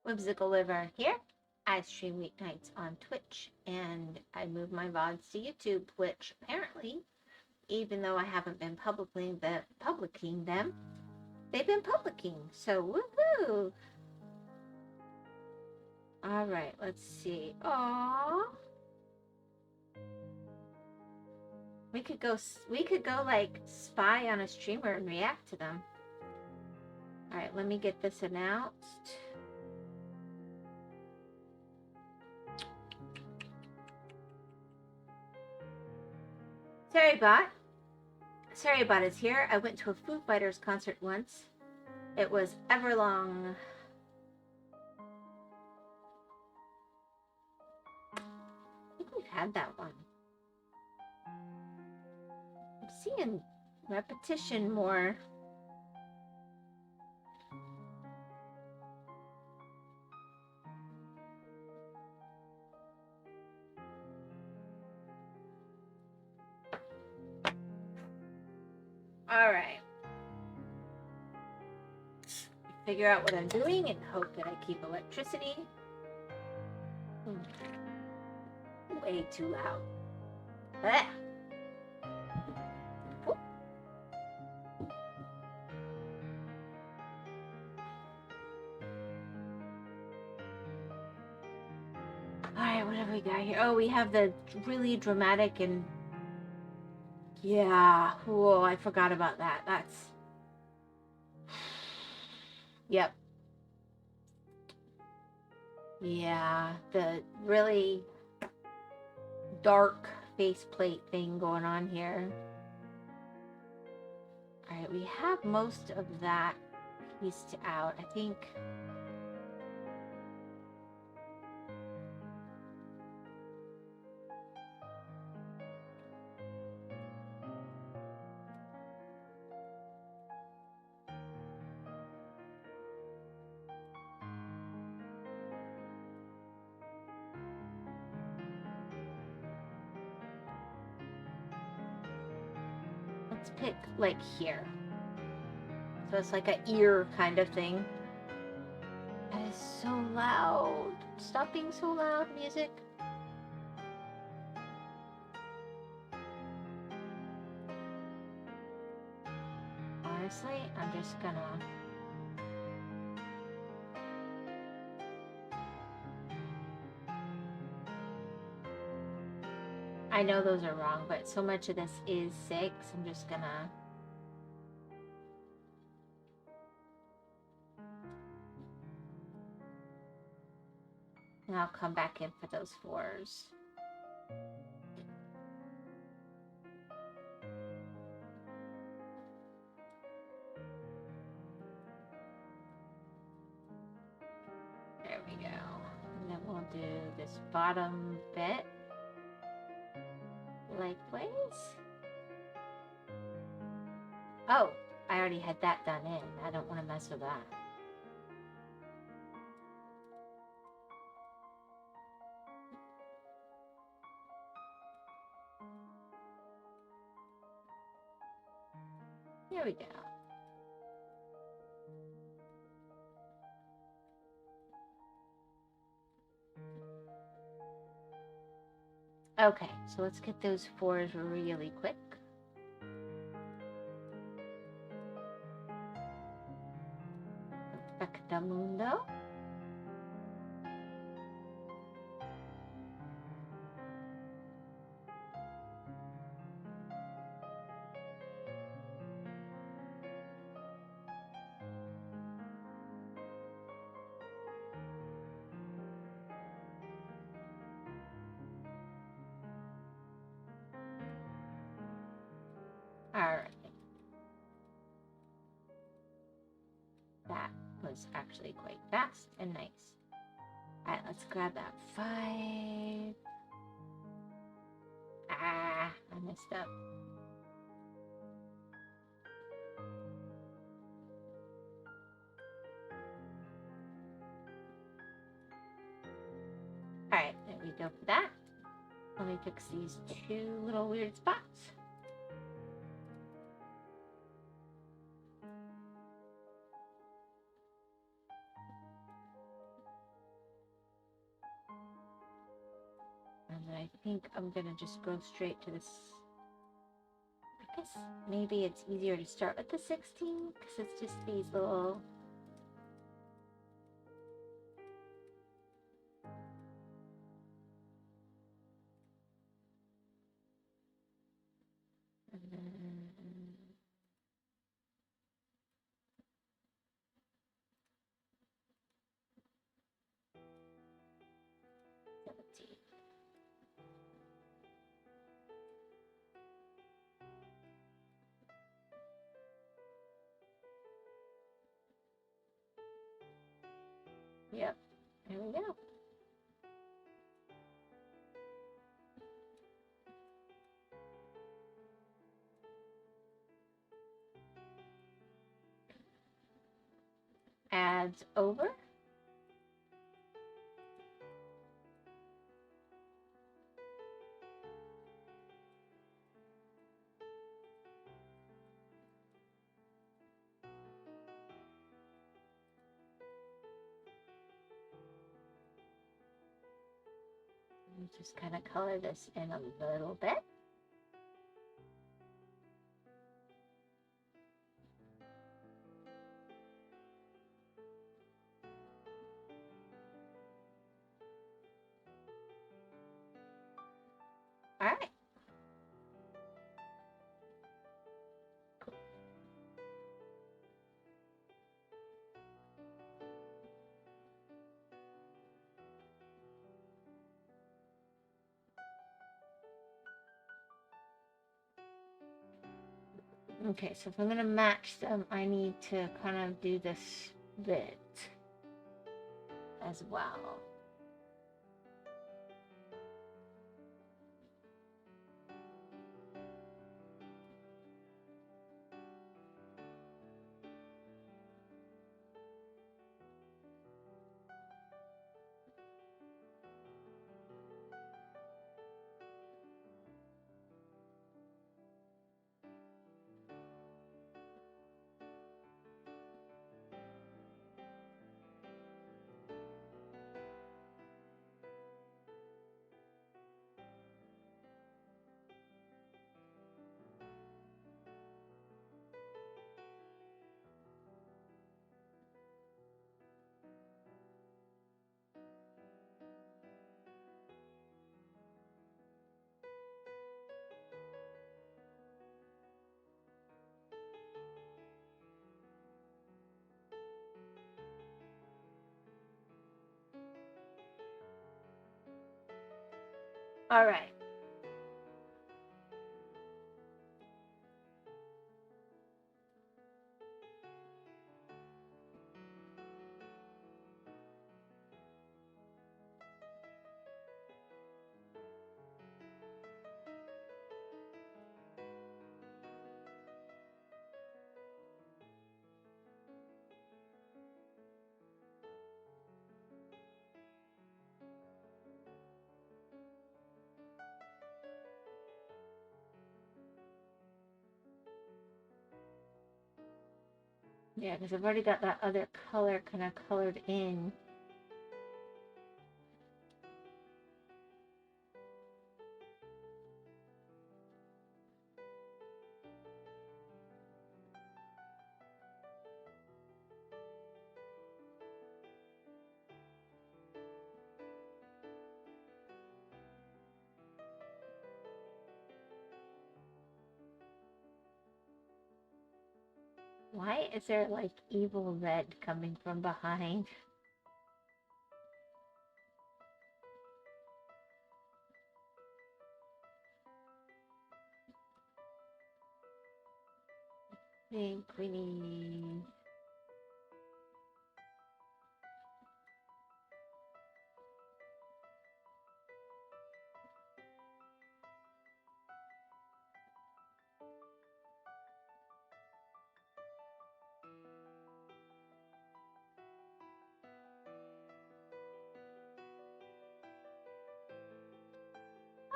WhymsicalWyvern here. I stream weeknights on Twitch and I move my VODs to YouTube, which apparently, even though I haven't been publishing them, they've been publishing. So woohoo! Alright, let's see. Aww. We could go like spy on a streamer and react to them. Alright, let me get this announced. Sarybot is here. I went to a Foo Fighters concert once. It was Everlong. I think we've had that one. I'm seeing repetition more. Alright. Figure out what I'm doing and hope that I keep electricity. Way too loud. Ah. Alright, what have we got here? Oh, we have the really dramatic and... Yeah. Whoa, I forgot about that. That's... Yep. Yeah, the really dark faceplate thing going on here. Alright, we have most of that pieced out. I think... Let's pick, like, here. So it's like an ear kind of thing. That is so loud. Stop being so loud, music. Honestly, I'm just gonna... I know those are wrong, but so much of this is 6. I'm just gonna... And I'll come back in for those 4s. There we go. And then we'll do this bottom bit. Likewise. Oh, I already had that done in. I don't want to mess with that. There we go. Okay, so let's get those 4s really quick. Perfectamundo. Alright. That was actually quite fast and nice. Alright, let's grab that 5. Ah, I messed up. Alright, there we go for that. Let me fix these 2 little weird spots. I think I'm gonna just go straight to this. I guess maybe it's easier to start with the 16 because it's just these little. Yep, there we go. Adds over. Just kind of color this in a little bit. All right. Okay, so if I'm going to match them, I need to kind of do this bit as well. All right. Yeah, because I've already got that other color kind of colored in. Why is there like evil red coming from behind? I think we need...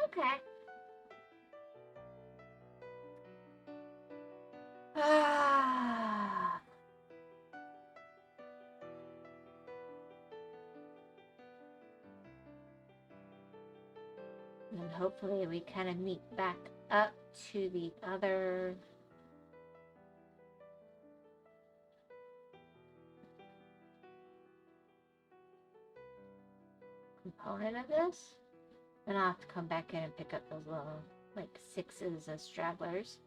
Okay. Ah. hopefully we kind of meet back up to the other component of this. Then I'll have to come back in and pick up those little, like, 6s as stragglers.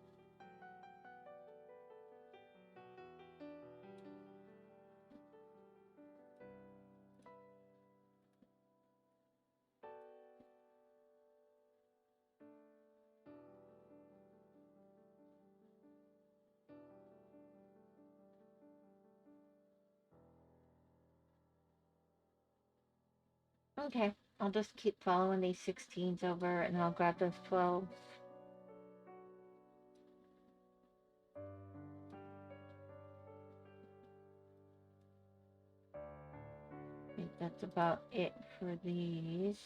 Okay, I'll just keep following these 16s over, and then I'll grab those 12s. I think that's about it for these.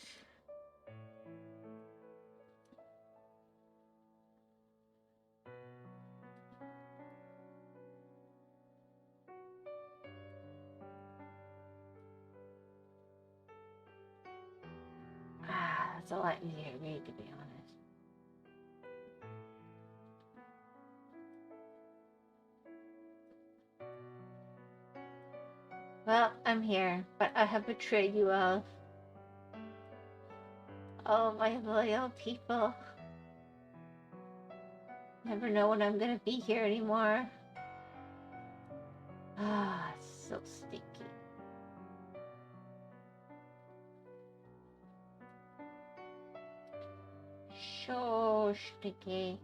That's a lot easier to read, to be honest. Well, I'm here, but I have betrayed you all. Oh, my loyal people. Never know when I'm gonna be here anymore. It's so sticky. So sticky.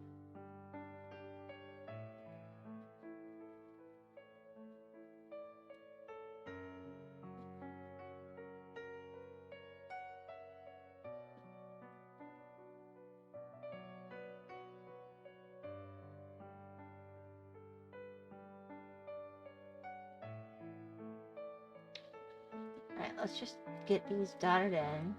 Alright, let's just get these dotted in.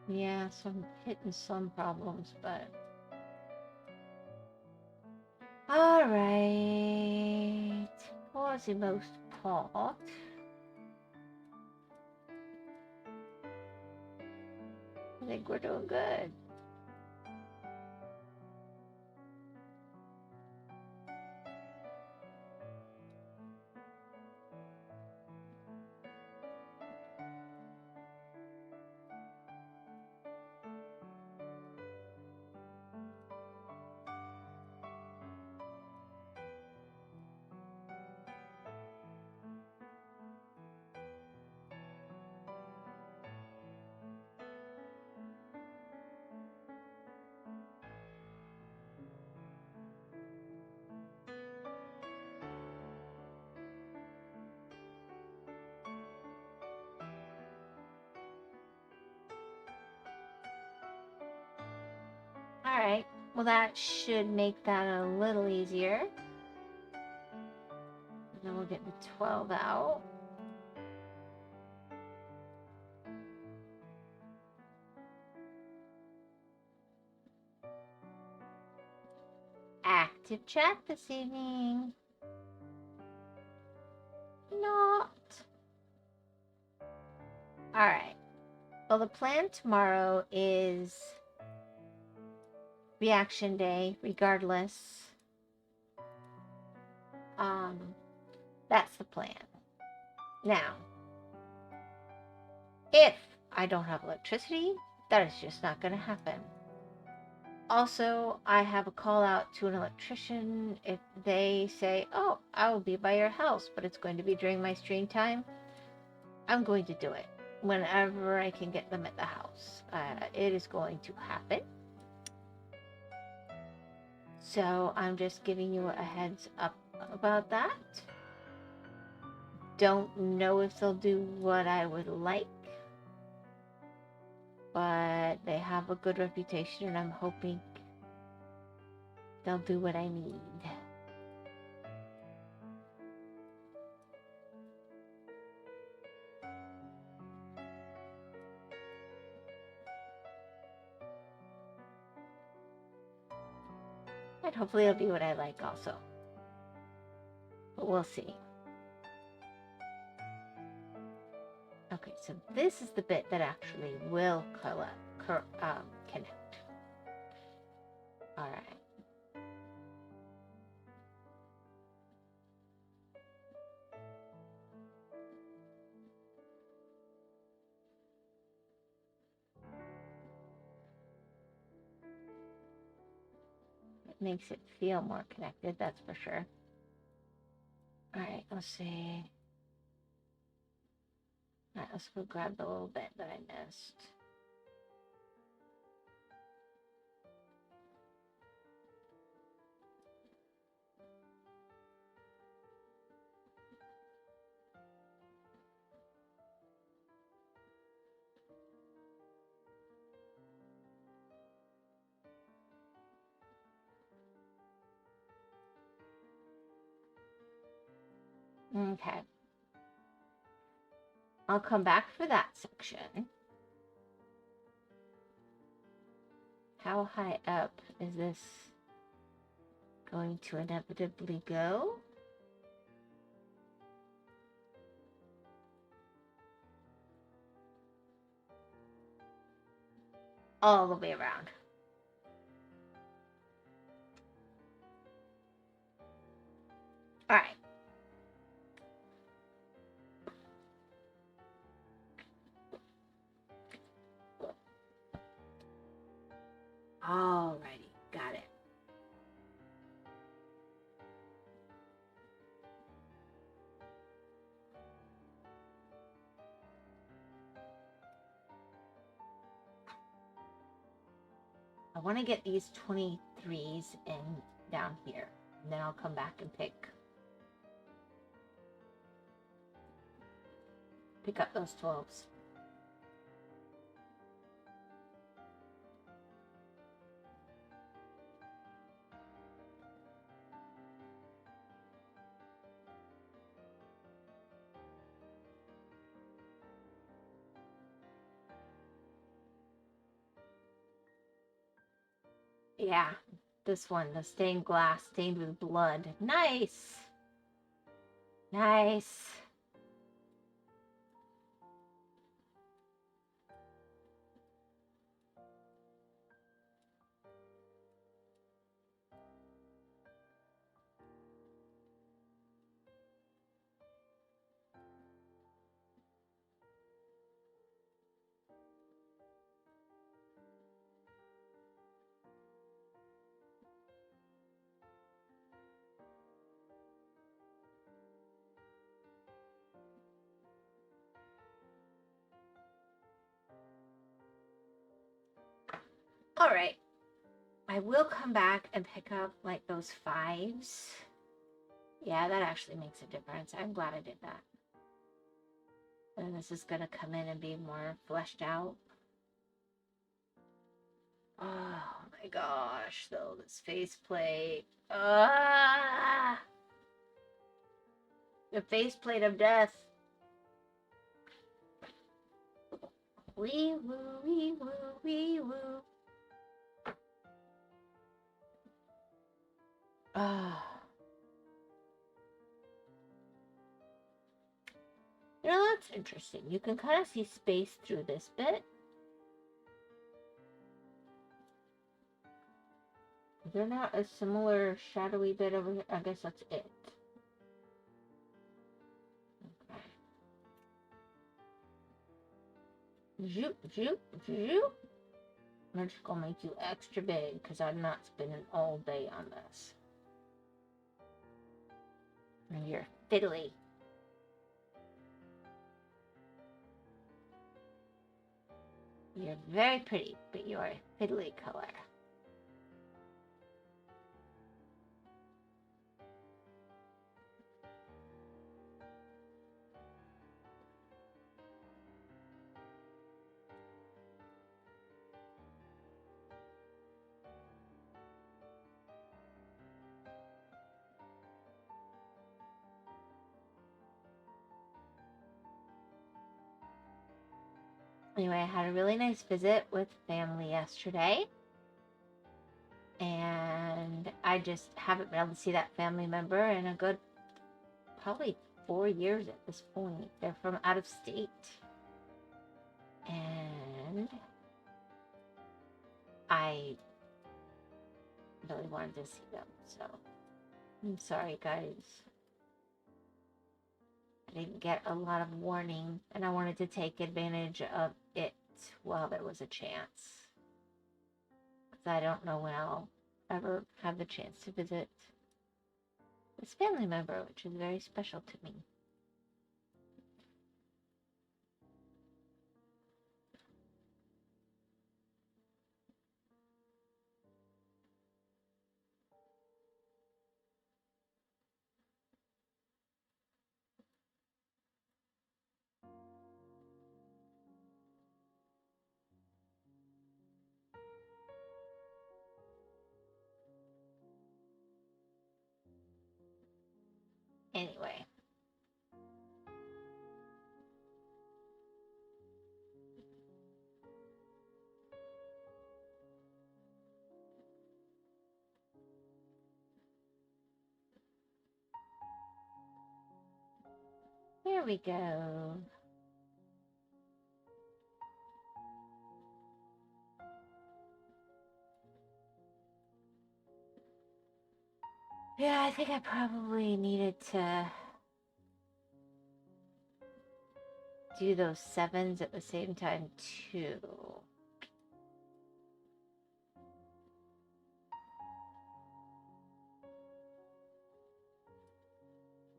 Yeah, so I'm hitting some problems, but... Alright. For the most part. I think we're doing good. Alright, well that should make that a little easier. And then we'll get the 12 out. Active chat this evening. Not. Alright. Well, the plan tomorrow is reaction day, regardless. That's the plan. Now, if I don't have electricity, that is just not going to happen. Also, I have a call out to an electrician. If they say, oh, I will be by your house, but it's going to be during my stream time, I'm going to do it whenever I can get them at the house. It is going to happen. So I'm just giving you a heads up about that. don't know if they'll do what I would like, but they have a good reputation, and I'm hoping they'll do what I need. And hopefully it'll be what I like also. But we'll see. Okay, so this is the bit that actually will connect. All right. It makes it feel more connected, that's for sure. All right, let's see. All right, let's go grab the little bit that I missed. Okay. I'll come back for that section. How high up is this going to inevitably go? All the way around. All right. Alrighty, got it. I want to get these 23s in down here, and then I'll come back and pick up those 12s. Yeah, this one, the stained glass, stained with blood. Nice! Nice! All right. I will come back and pick up like those 5s. Yeah, that actually makes a difference. I'm glad I did that. And this is going to come in and be more fleshed out. Oh my gosh, though, this faceplate. Ah! The faceplate of death. Wee woo, wee woo, wee woo. Ah. You know, that's interesting. You can kind of see space through this bit. Is there not a similar shadowy bit over here? I guess that's it. Okay. Zoop, zoop, zoop. I'm just gonna make you extra big because I'm not spending all day on this. And you're fiddly. You're very pretty, but you're a fiddly color. Anyway, I had a really nice visit with family yesterday. And I just haven't been able to see that family member in a good, probably 4 years at this point. They're from out of state. And I really wanted to see them. So I'm sorry, guys. I didn't get a lot of warning, and I wanted to take advantage of it while there was a chance. Because I don't know when I'll ever have the chance to visit this family member, which is very special to me. Anyway. Here we go. Yeah, I think I probably needed to do those 7s at the same time too.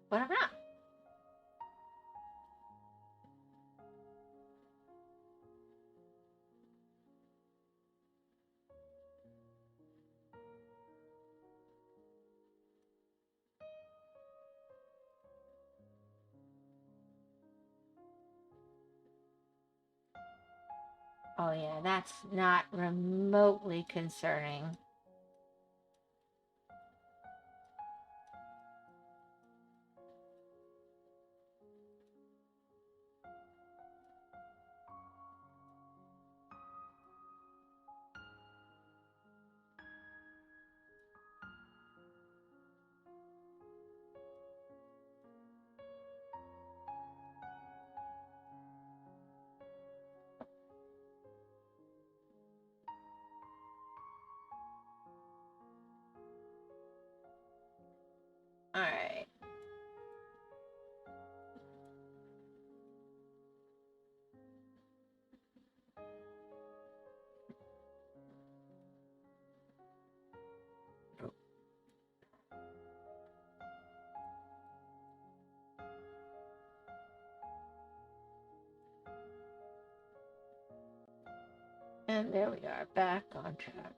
But I'm not. Oh yeah, that's not remotely concerning. All right. And there we are, back on track.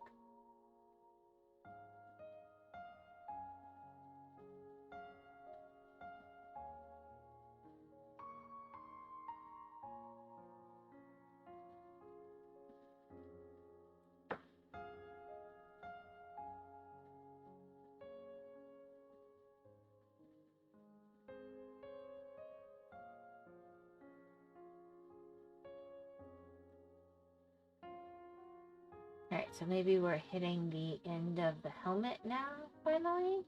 Alright, so maybe we're hitting the end of the helmet now, finally.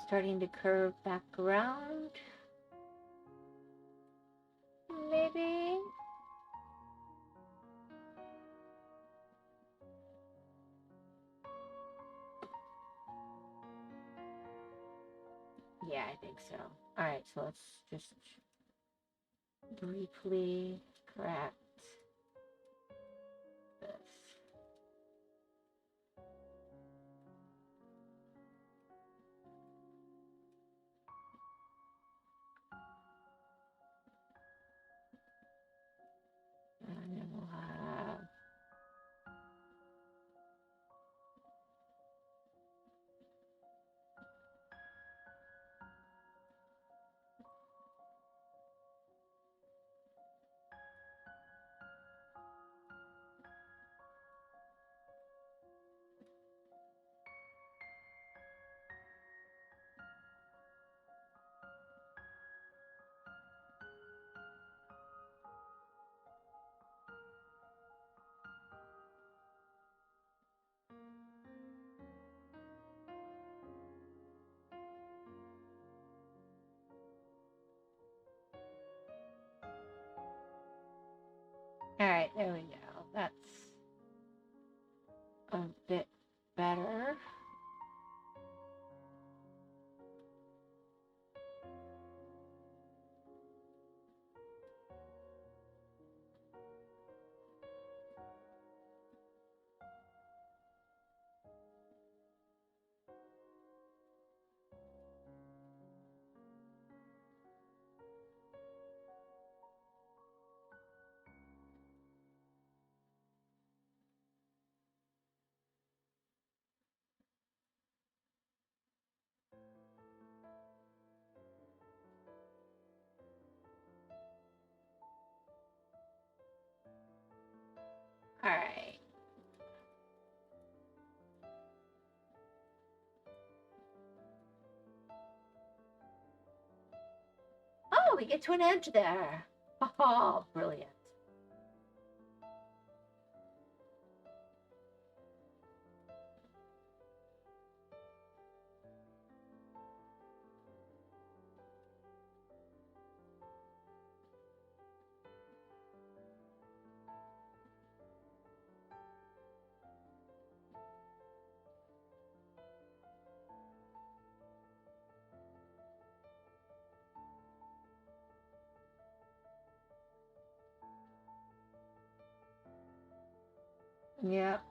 Starting to curve back around. Maybe. Yeah, I think so. Alright, so let's just briefly correct this. And then we'll have Alright, there we go. That's a bit better. Alright. Oh, we get to an edge there. Oh, brilliant. Yep.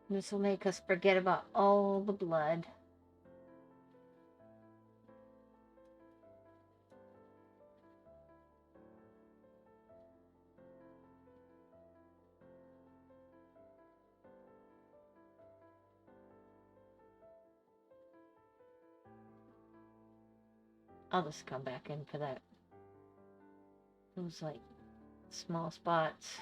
This will make us forget about all the blood. I'll just come back in for that. Those like small spots.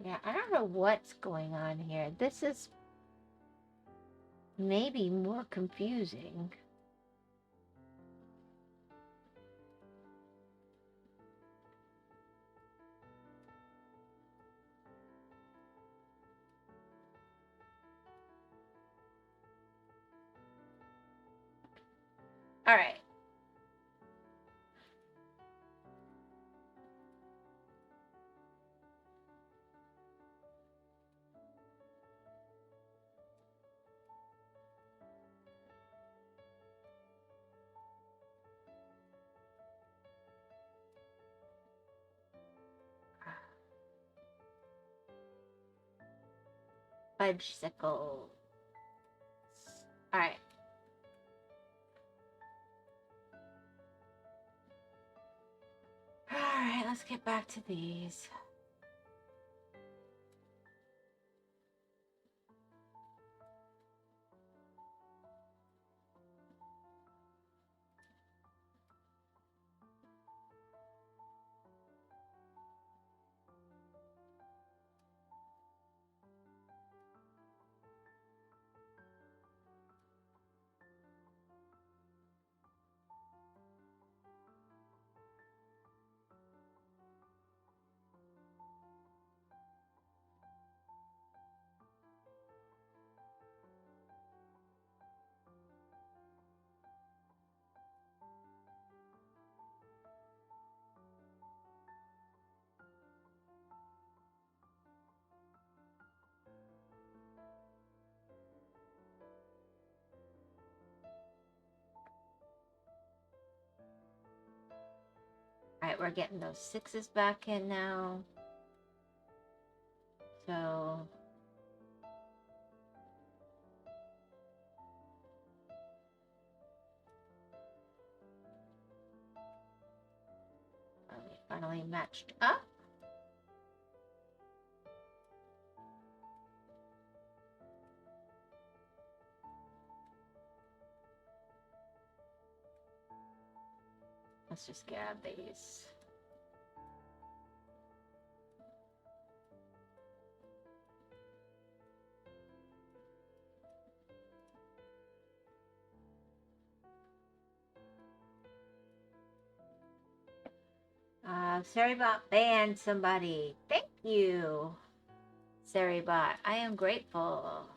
Yeah, I don't know what's going on here. This is maybe more confusing. All right. Fudgesicle. All right. All right, let's get back to these. All right, we're getting those sixes back in now. So are we finally matched up? Let's just grab these. Sarybot banned somebody. Thank you, Sarybot. I am grateful.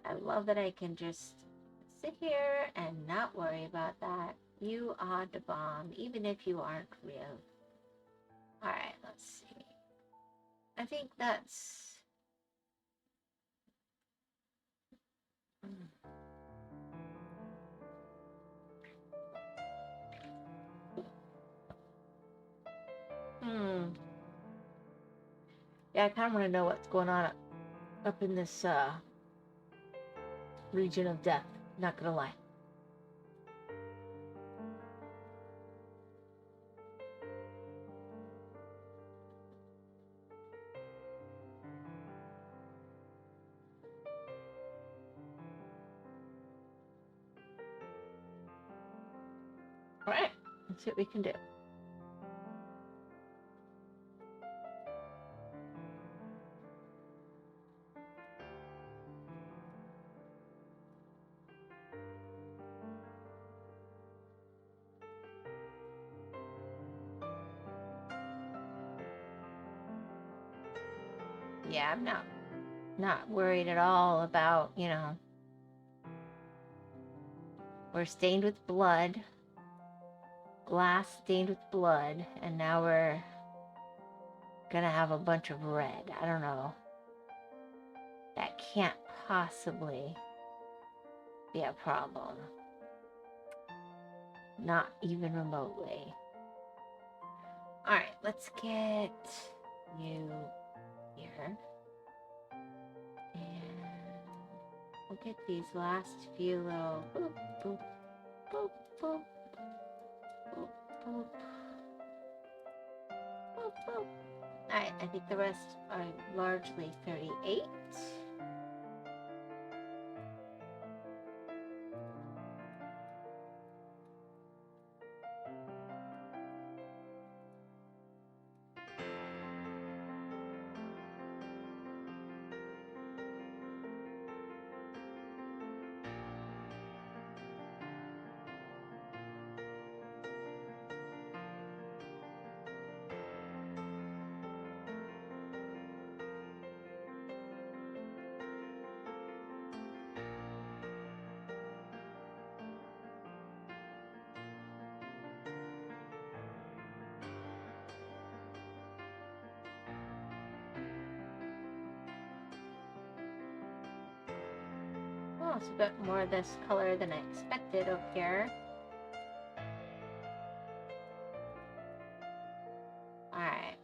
I love that I can just sit here and not worry about that. You are the bomb, even if you aren't real. Alright, let's see. I think that's... Yeah, I kind of want to know what's going on up in this region of death. Not gonna lie. Alright, let's see what we can do. Yeah, I'm not worried at all about, you know, we're stained with blood, glass stained with blood, and now we're gonna have a bunch of red. I don't know. That can't possibly be a problem. Not even remotely. Alright, let's get you here. And we'll get these last few little boop, boop, boop, boop, boop, boop, boop, boop. Alright, I think the rest are largely 38. Oh, it's a bit more of this color than I expected up here. Alright.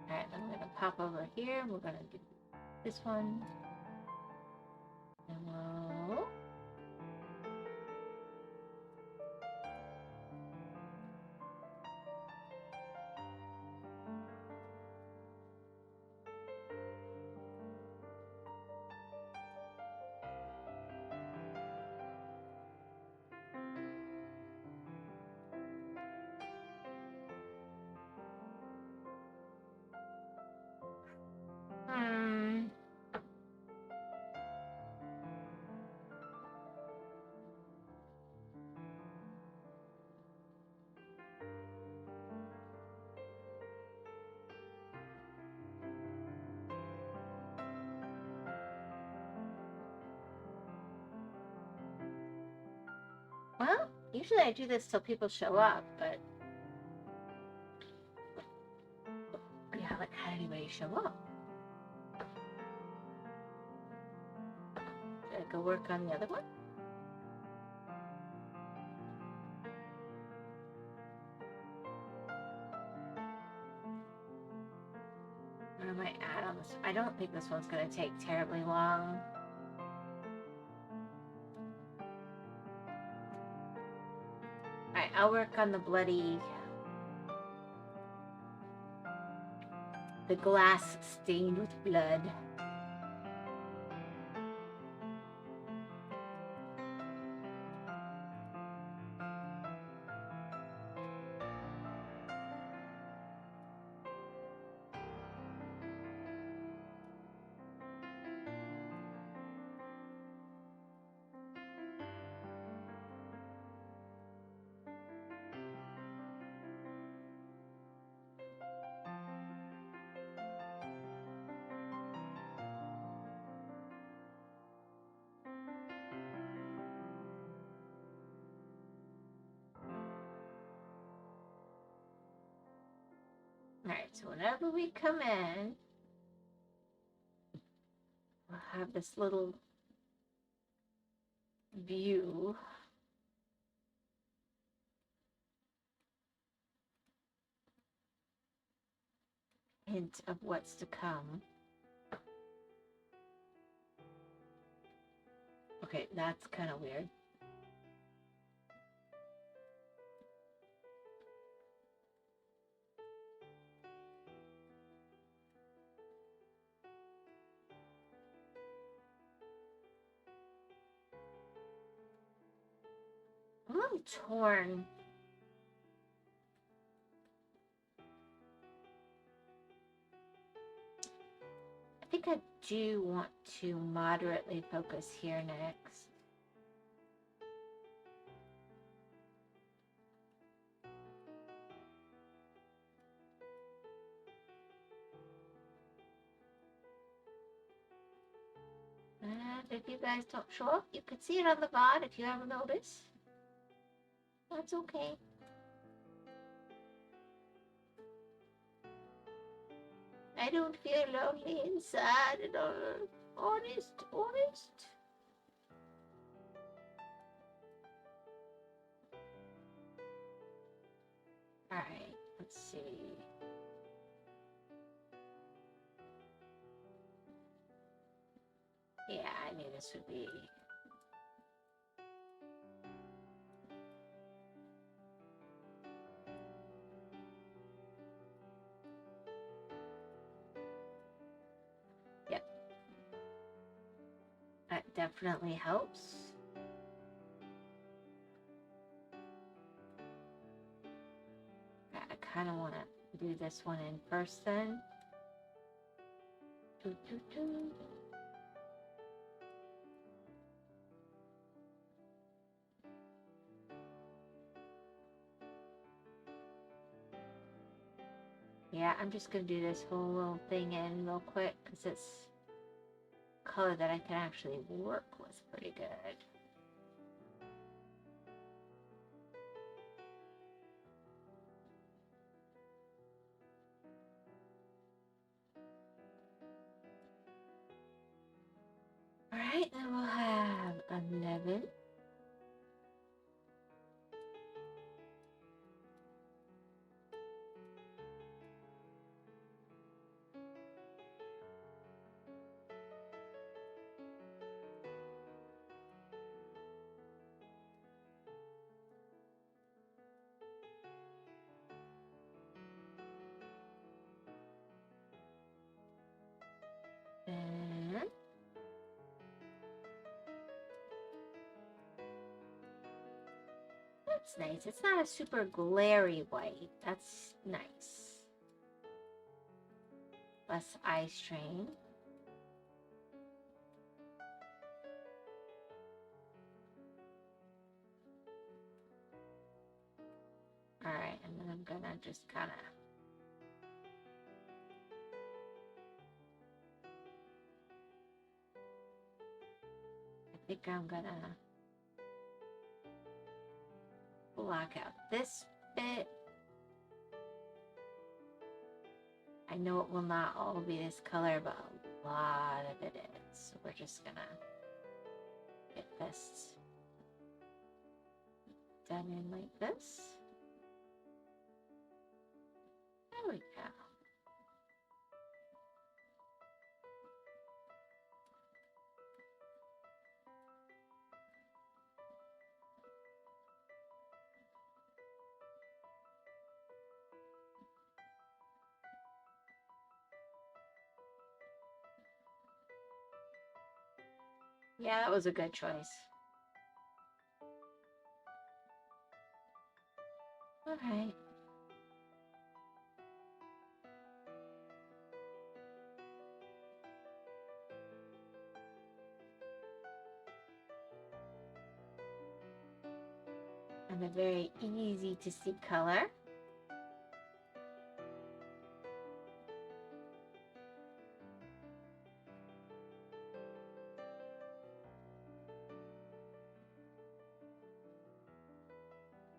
Alright, then I'm going to pop over here. We're going to do this one. And we'll... Well, usually I do this till people show up, but we haven't had anybody show up. Should I go work on the other one? What am I at on this? I don't think this one's going to take terribly long. Alright, I'll work on the glass stained with blood. So whenever we come in, we'll have this little view. Hint of what's to come. Okay, that's kind of weird. I'm a little torn. I think I do want to moderately focus here next. And if you guys don't show up, you can see it on the VOD if you ever notice. That's okay. I don't feel lonely inside at all. Honest. Alright, let's see. Yeah, I knew this would be... Yep. That definitely helps. I kind of want to do this one in first then. Yeah, I'm just going to do this whole little thing in real quick because it's color that I can actually work with pretty good. Alright, then we'll have 11. And that's nice. It's not a super glary white. That's nice. Less eye strain. Alright, and then I'm gonna just kind of I think I'm gonna block out this bit. I know it will not all be this color, but a lot of it is. So we're just gonna get this done in like this. There we go. Yeah, that was a good choice. All right. And a very easy to see color.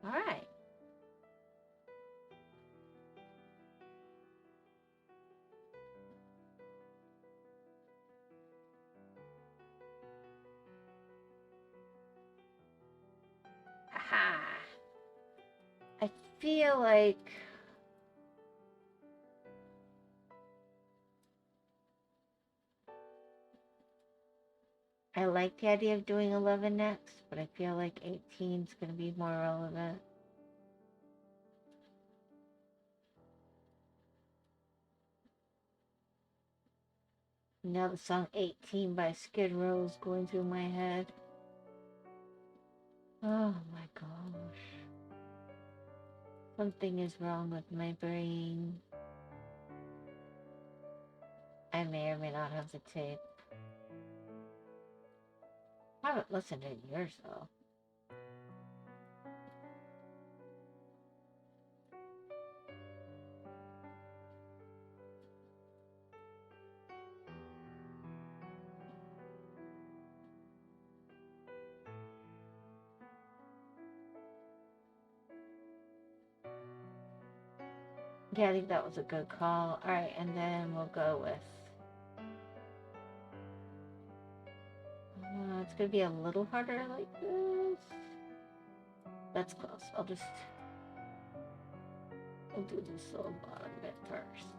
All right. feel like I like the idea of doing 11 next, but I feel like 18 is going to be more relevant. Now the song 18 by Skid Row is going through my head. Oh my gosh. Something is wrong with my brain. I may or may not have the tape. I haven't listened in years though. Yeah, I think that was a good call. Alright, and then we'll go with... it's going to be a little harder like this. That's close. I'll do this little bottom bit first.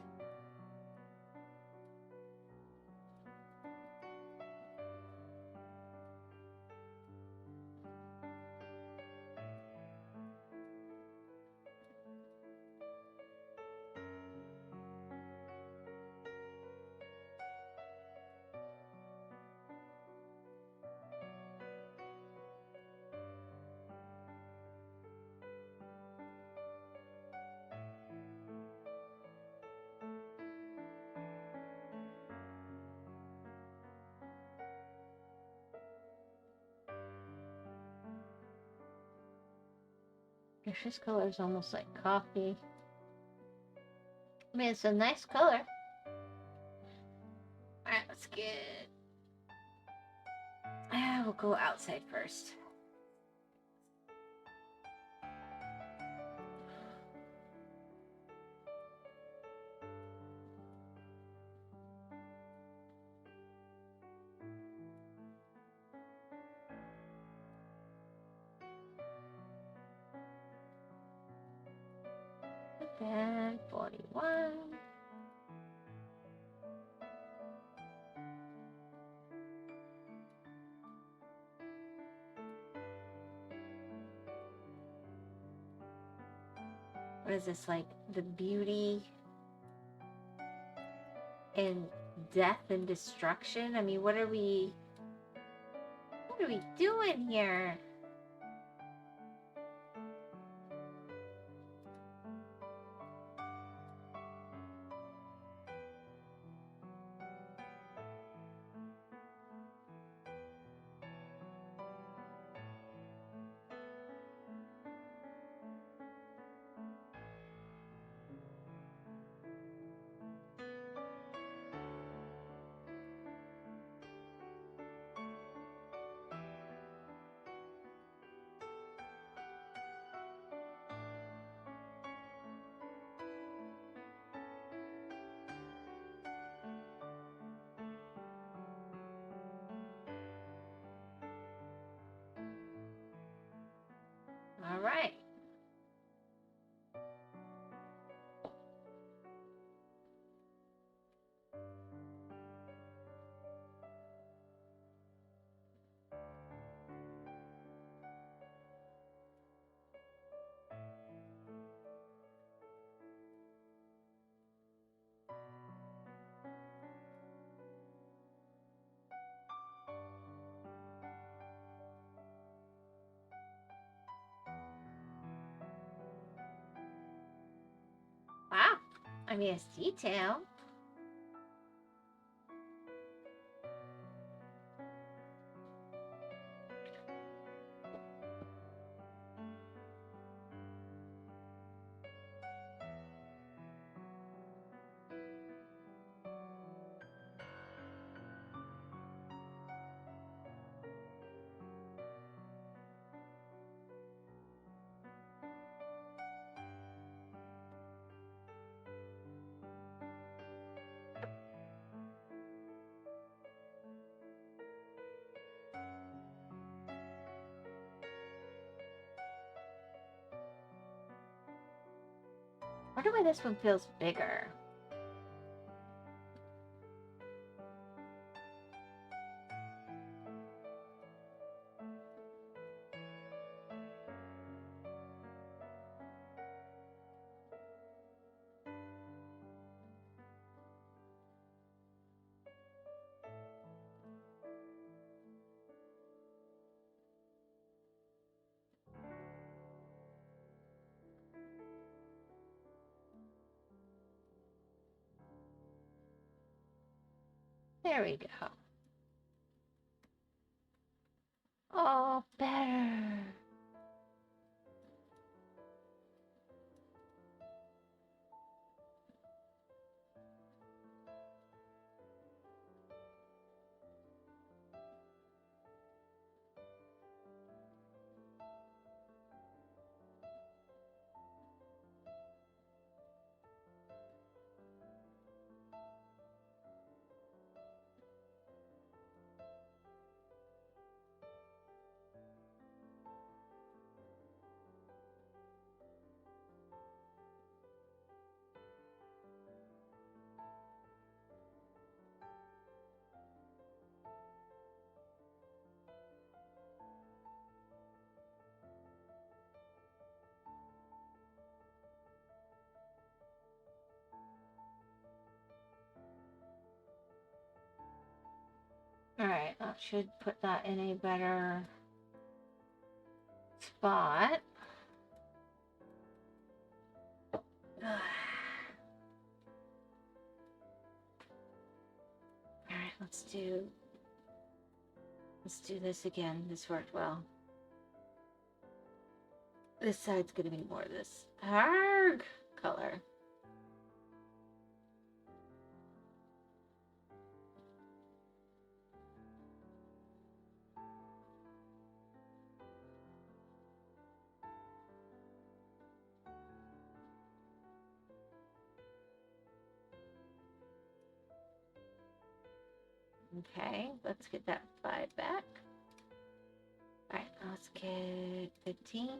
Gosh, this color is almost like coffee. I mean, it's a nice color. Alright, let's get... we'll go outside first. And 41. What is this, like the beauty and death and destruction? I mean, what are we doing here? All right. Wow. I mean, it's detail. wonder why this one feels bigger. There we go. Oh, better. Alright, that should put that in a better spot. Alright, let's do this again. This worked well. This side's gonna be more of this arg color. Okay, let's get that 5 back. Alright, let's get 15.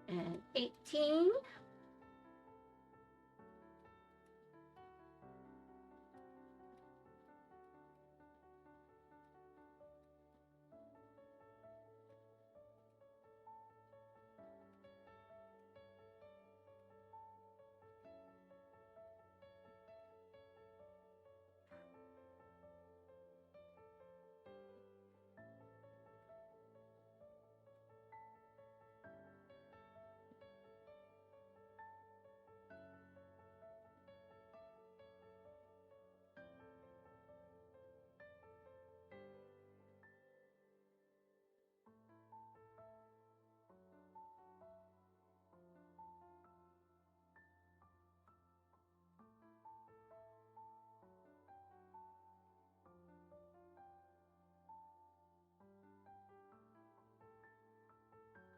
And 18.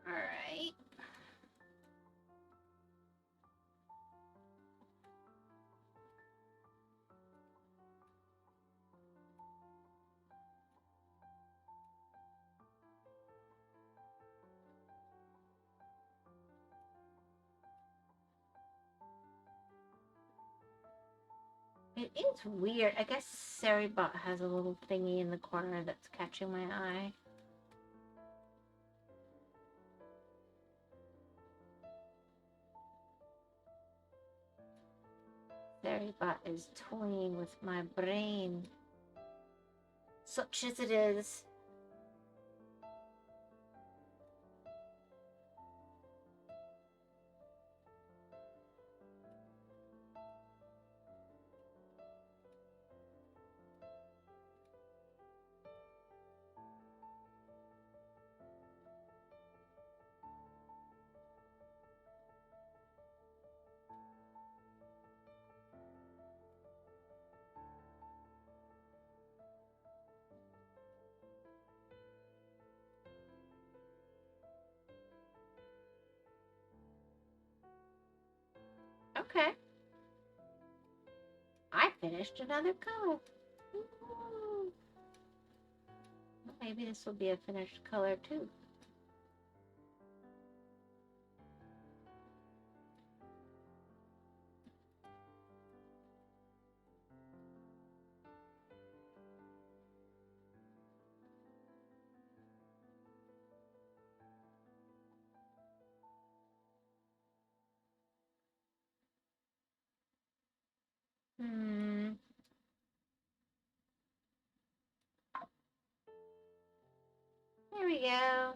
Alright. It is weird. I guess Seribot has a little thingy in the corner that's catching my eye. Seribot is toying with my brain. Such as it is. Okay. I finished another color. Ooh. Well, maybe this will be a finished color too. There we go.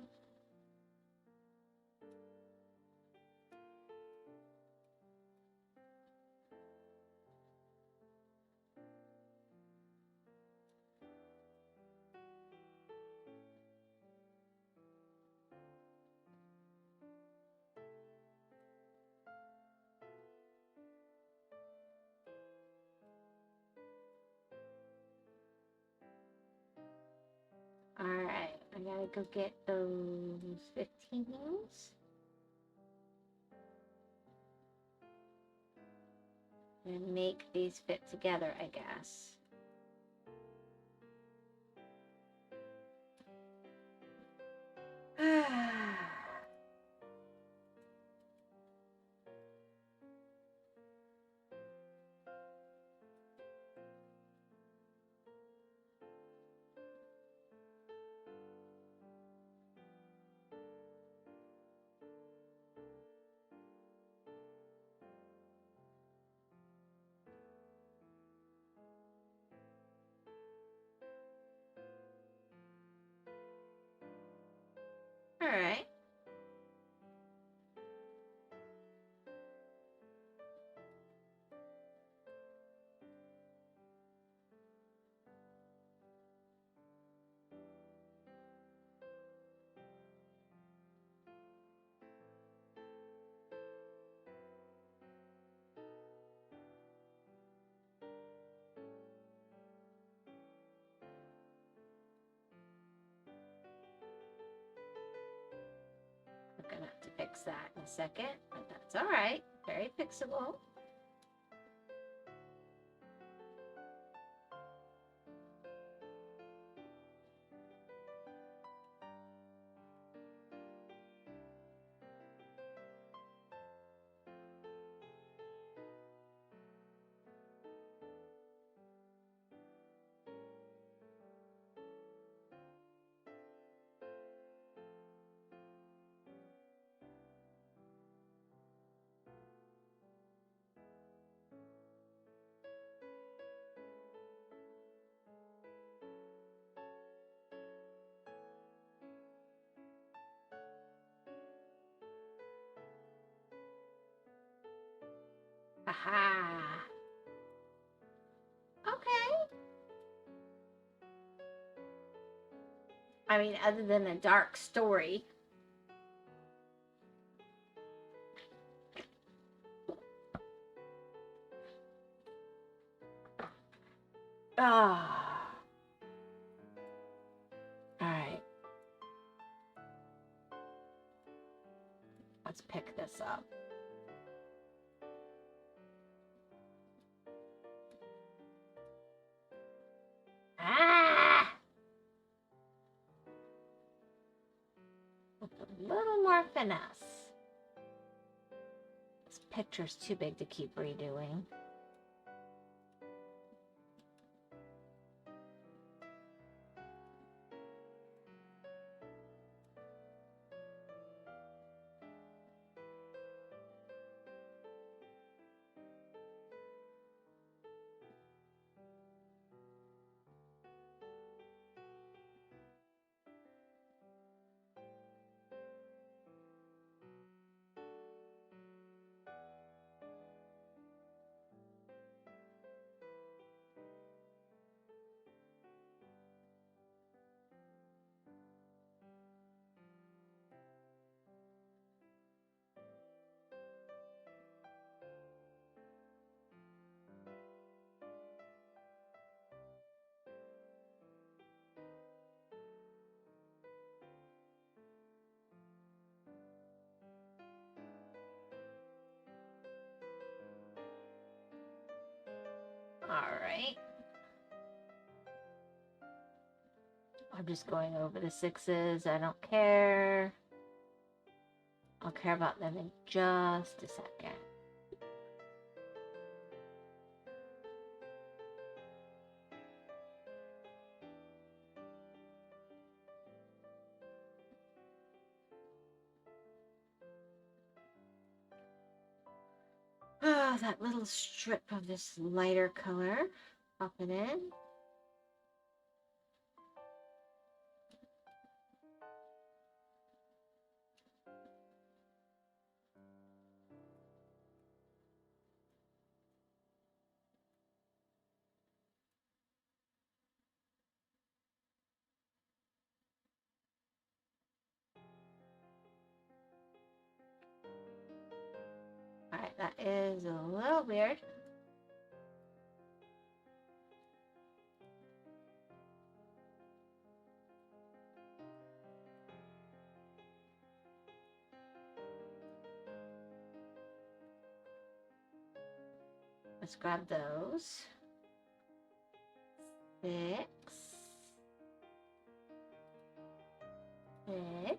Alright, I gotta go get those 15s. And make these fit together, I guess. Alright. We're gonna have to fix that in a second, but that's alright. Very fixable. Aha! Okay. I mean, other than a dark story. Ah. Alright. Let's pick this up. Ah! With a little more finesse. This picture's too big to keep redoing. right. I'm just going over the 6s. I don't care. I'll care about them in just a second. Oh, that little strip of this lighter color. Pop it in. Alright, that is a little weird. Let's grab those. 6. 6.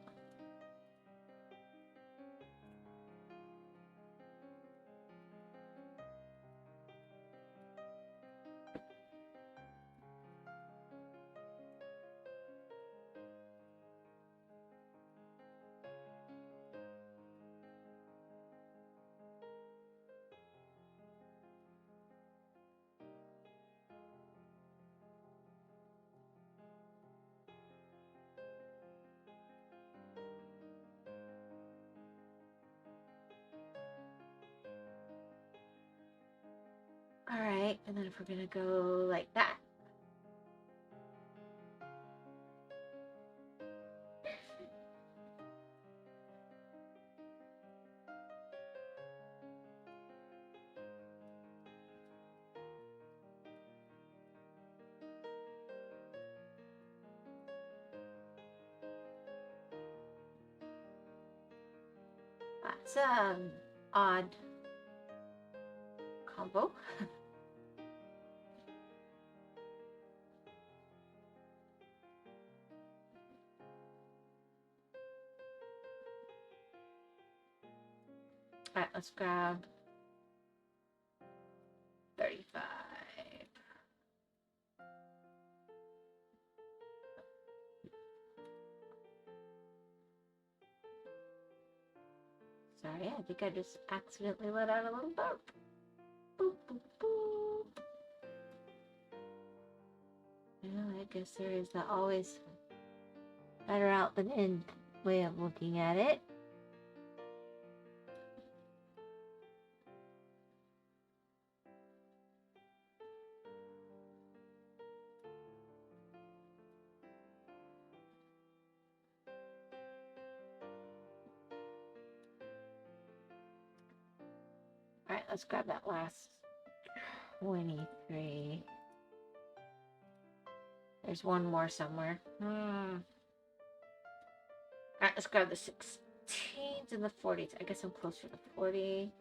Alright, and then if we're gonna go like that. That's odd combo. Alright, let's grab 35. Sorry, I think I just accidentally let out a little burp. Boop, boop, boop. Well, I guess there is the always better out than in way of looking at it. Alright, let's grab that last 23. There's one more somewhere. Alright, let's grab the 16s and the 40s. I guess I'm closer to 40.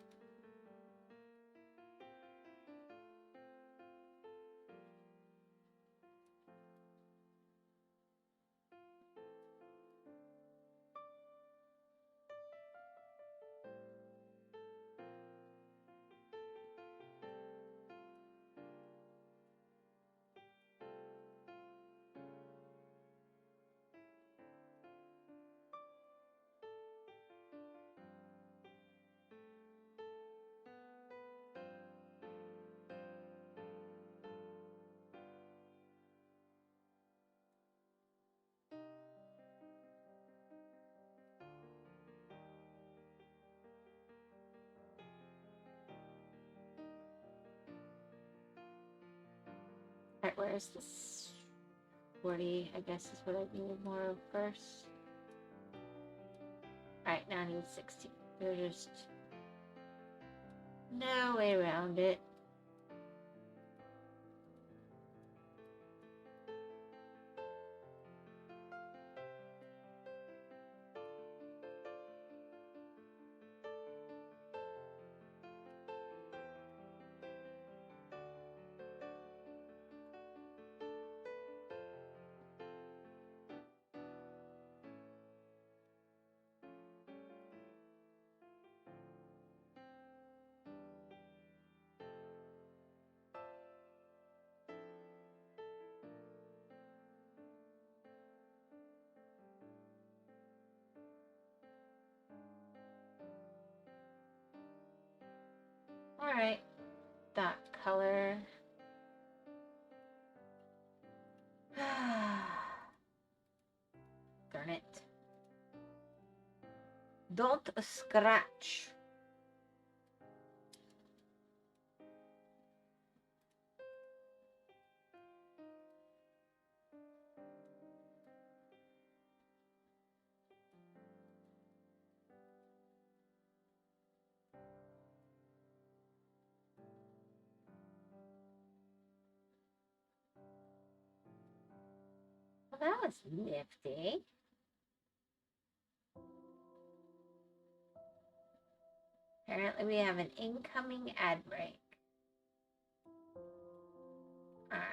Alright, where is this? 40, I guess, is what I needed more of first. Alright, now I need 16. There's just no way around it. Alright, that color. Darn it. Don't scratch. Well, that was nifty. Apparently we have an incoming ad break. Alright.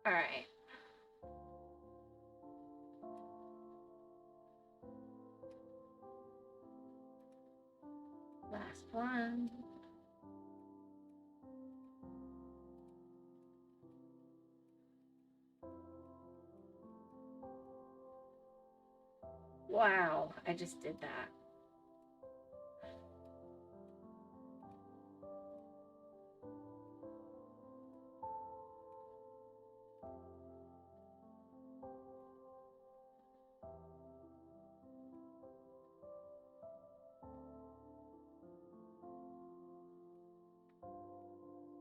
Alright. Last one. Wow, I just did that.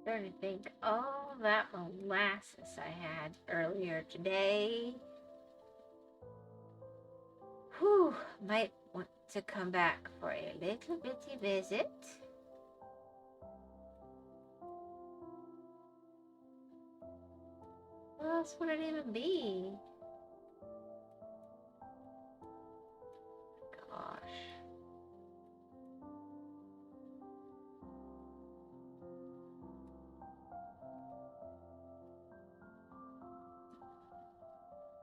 Starting to think all that molasses I had earlier today. Whew, might want to come back for a little bitty visit. What else would it even be? Gosh.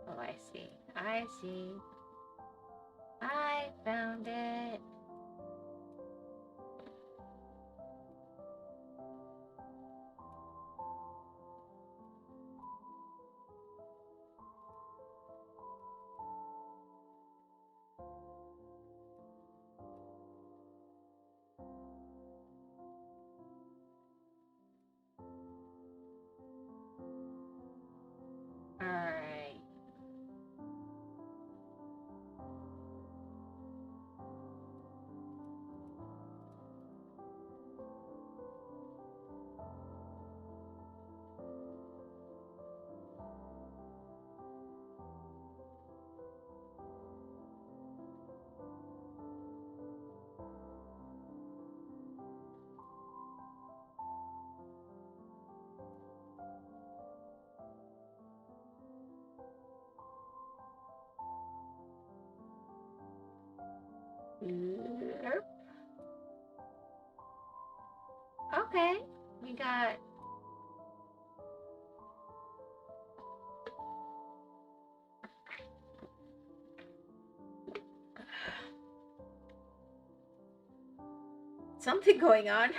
Oh, I see. I see. I found it. Alright. Lerp. Okay, we got something going on.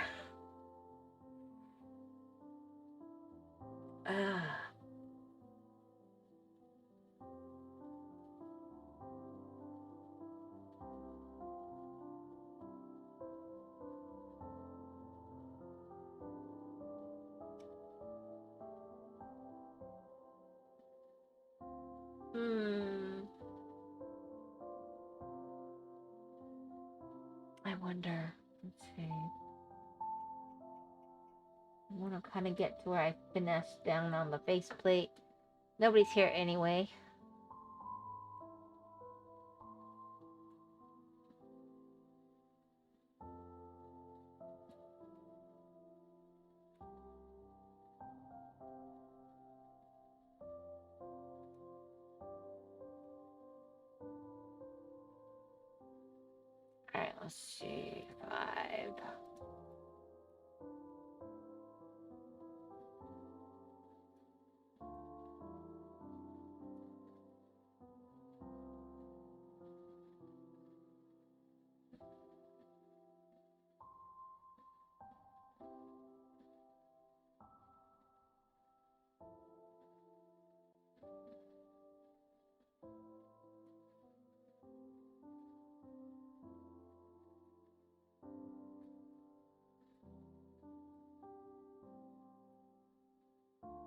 I wonder. Let's see. I want to kind of get to where I finesse down on the faceplate. Nobody's here anyway. Alright, let's see if I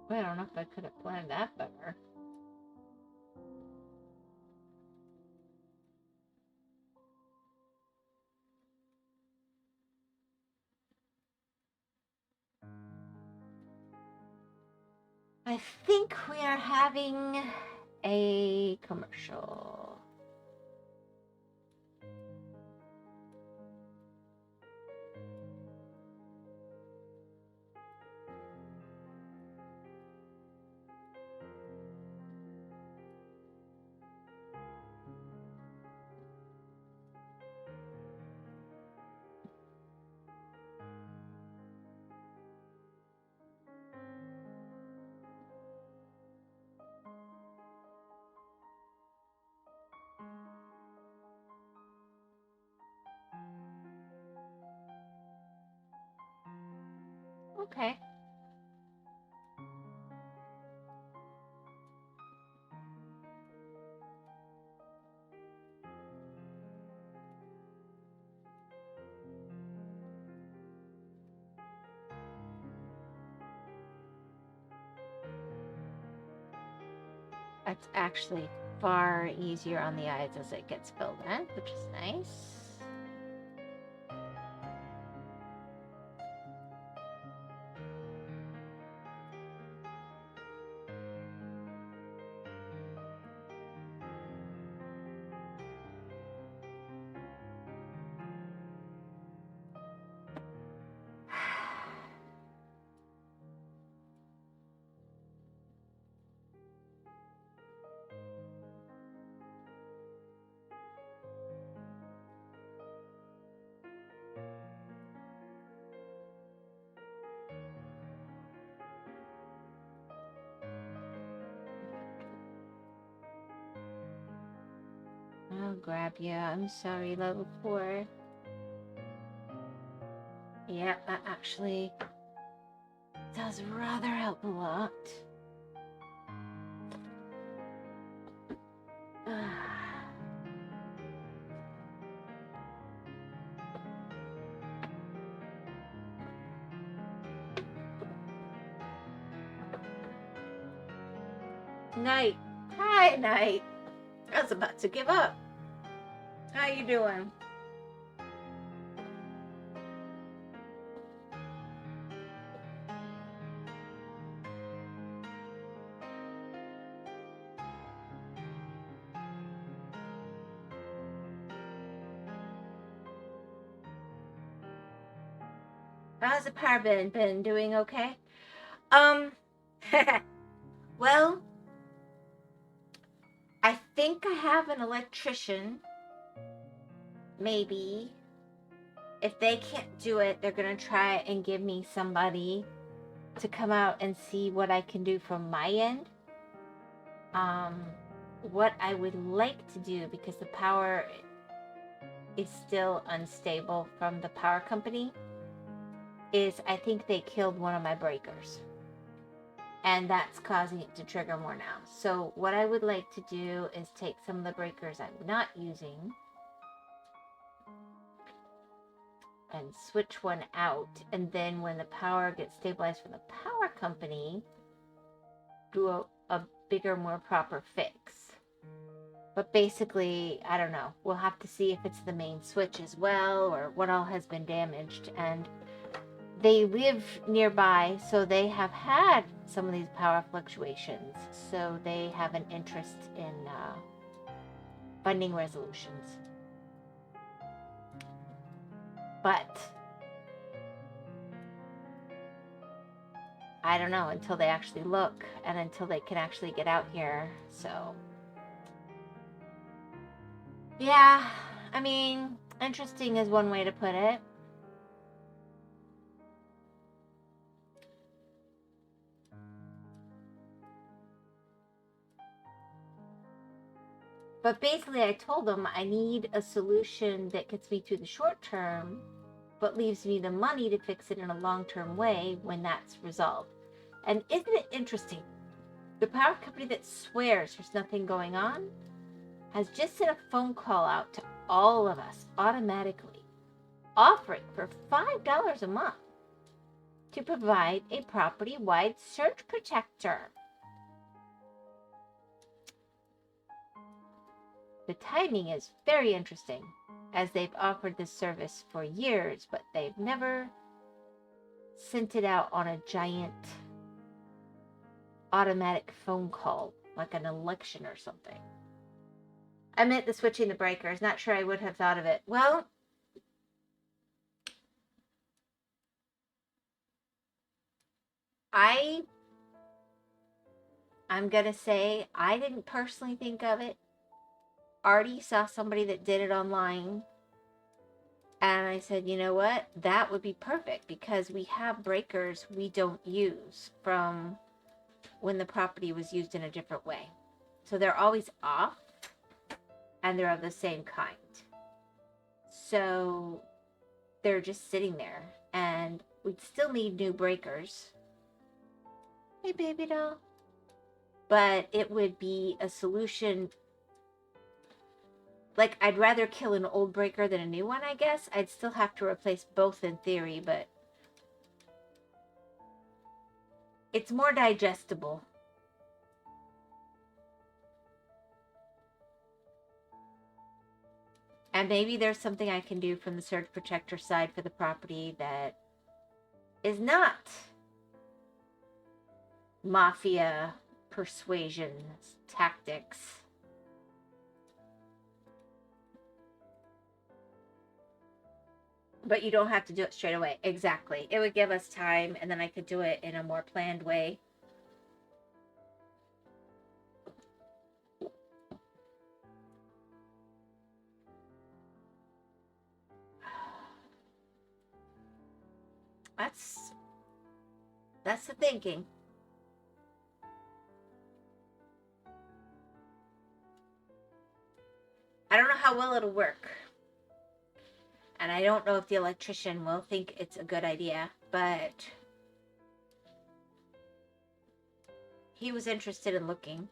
Well, I don't know if I could have planned that better. I think we are having a commercial. Okay. It's actually far easier on the eyes as it gets filled in, which is nice. I'll grab you. I'm sorry, level 4. Yeah, that actually does rather help a lot. Night. Hi, Night. I was about to give up. How you doing? How's the power been doing okay? Well, I think I have an electrician. Maybe. If they can't do it, they're gonna try and give me somebody to come out and see what I can do from my end. What I would like to do, because the power is still unstable from the power company, is I think they killed one of my breakers. And that's causing it to trigger more now. So what I would like to do is take some of the breakers I'm not using and switch one out. And then when the power gets stabilized from the power company, do a bigger, more proper fix. But basically, I don't know. We'll have to see if it's the main switch as well or what all has been damaged. And they live nearby, so they have had some of these power fluctuations. So they have an interest in funding resolutions. But I don't know until they actually look and until they can actually get out here. So yeah, I mean, interesting is one way to put it. But basically, I told them I need a solution that gets me through the short term, but leaves me the money to fix it in a long-term way when that's resolved. And isn't it interesting? The power company that swears there's nothing going on has just sent a phone call out to all of us automatically, offering for $5 a month to provide a property-wide surge protector. The timing is very interesting, as they've offered this service for years, but they've never sent it out on a giant automatic phone call, like an election or something. I meant the switching the breakers. Not sure I would have thought of it. Well, I'm going to say I didn't personally think of it. Artie saw somebody that did it online. And I said, you know what? That would be perfect because we have breakers we don't use from when the property was used in a different way. So they're always off and they're of the same kind. So they're just sitting there and we'd still need new breakers. Hey, baby doll. But it would be a solution. Like, I'd rather kill an old breaker than a new one, I guess. I'd still have to replace both in theory, but it's more digestible. And maybe there's something I can do from the surge protector side for the property that is not mafia persuasion tactics. But you don't have to do it straight away. Exactly. It would give us time, and then I could do it in a more planned way. That's the thinking. I don't know how well it'll work. And I don't know if the electrician will think it's a good idea, but he was interested in looking.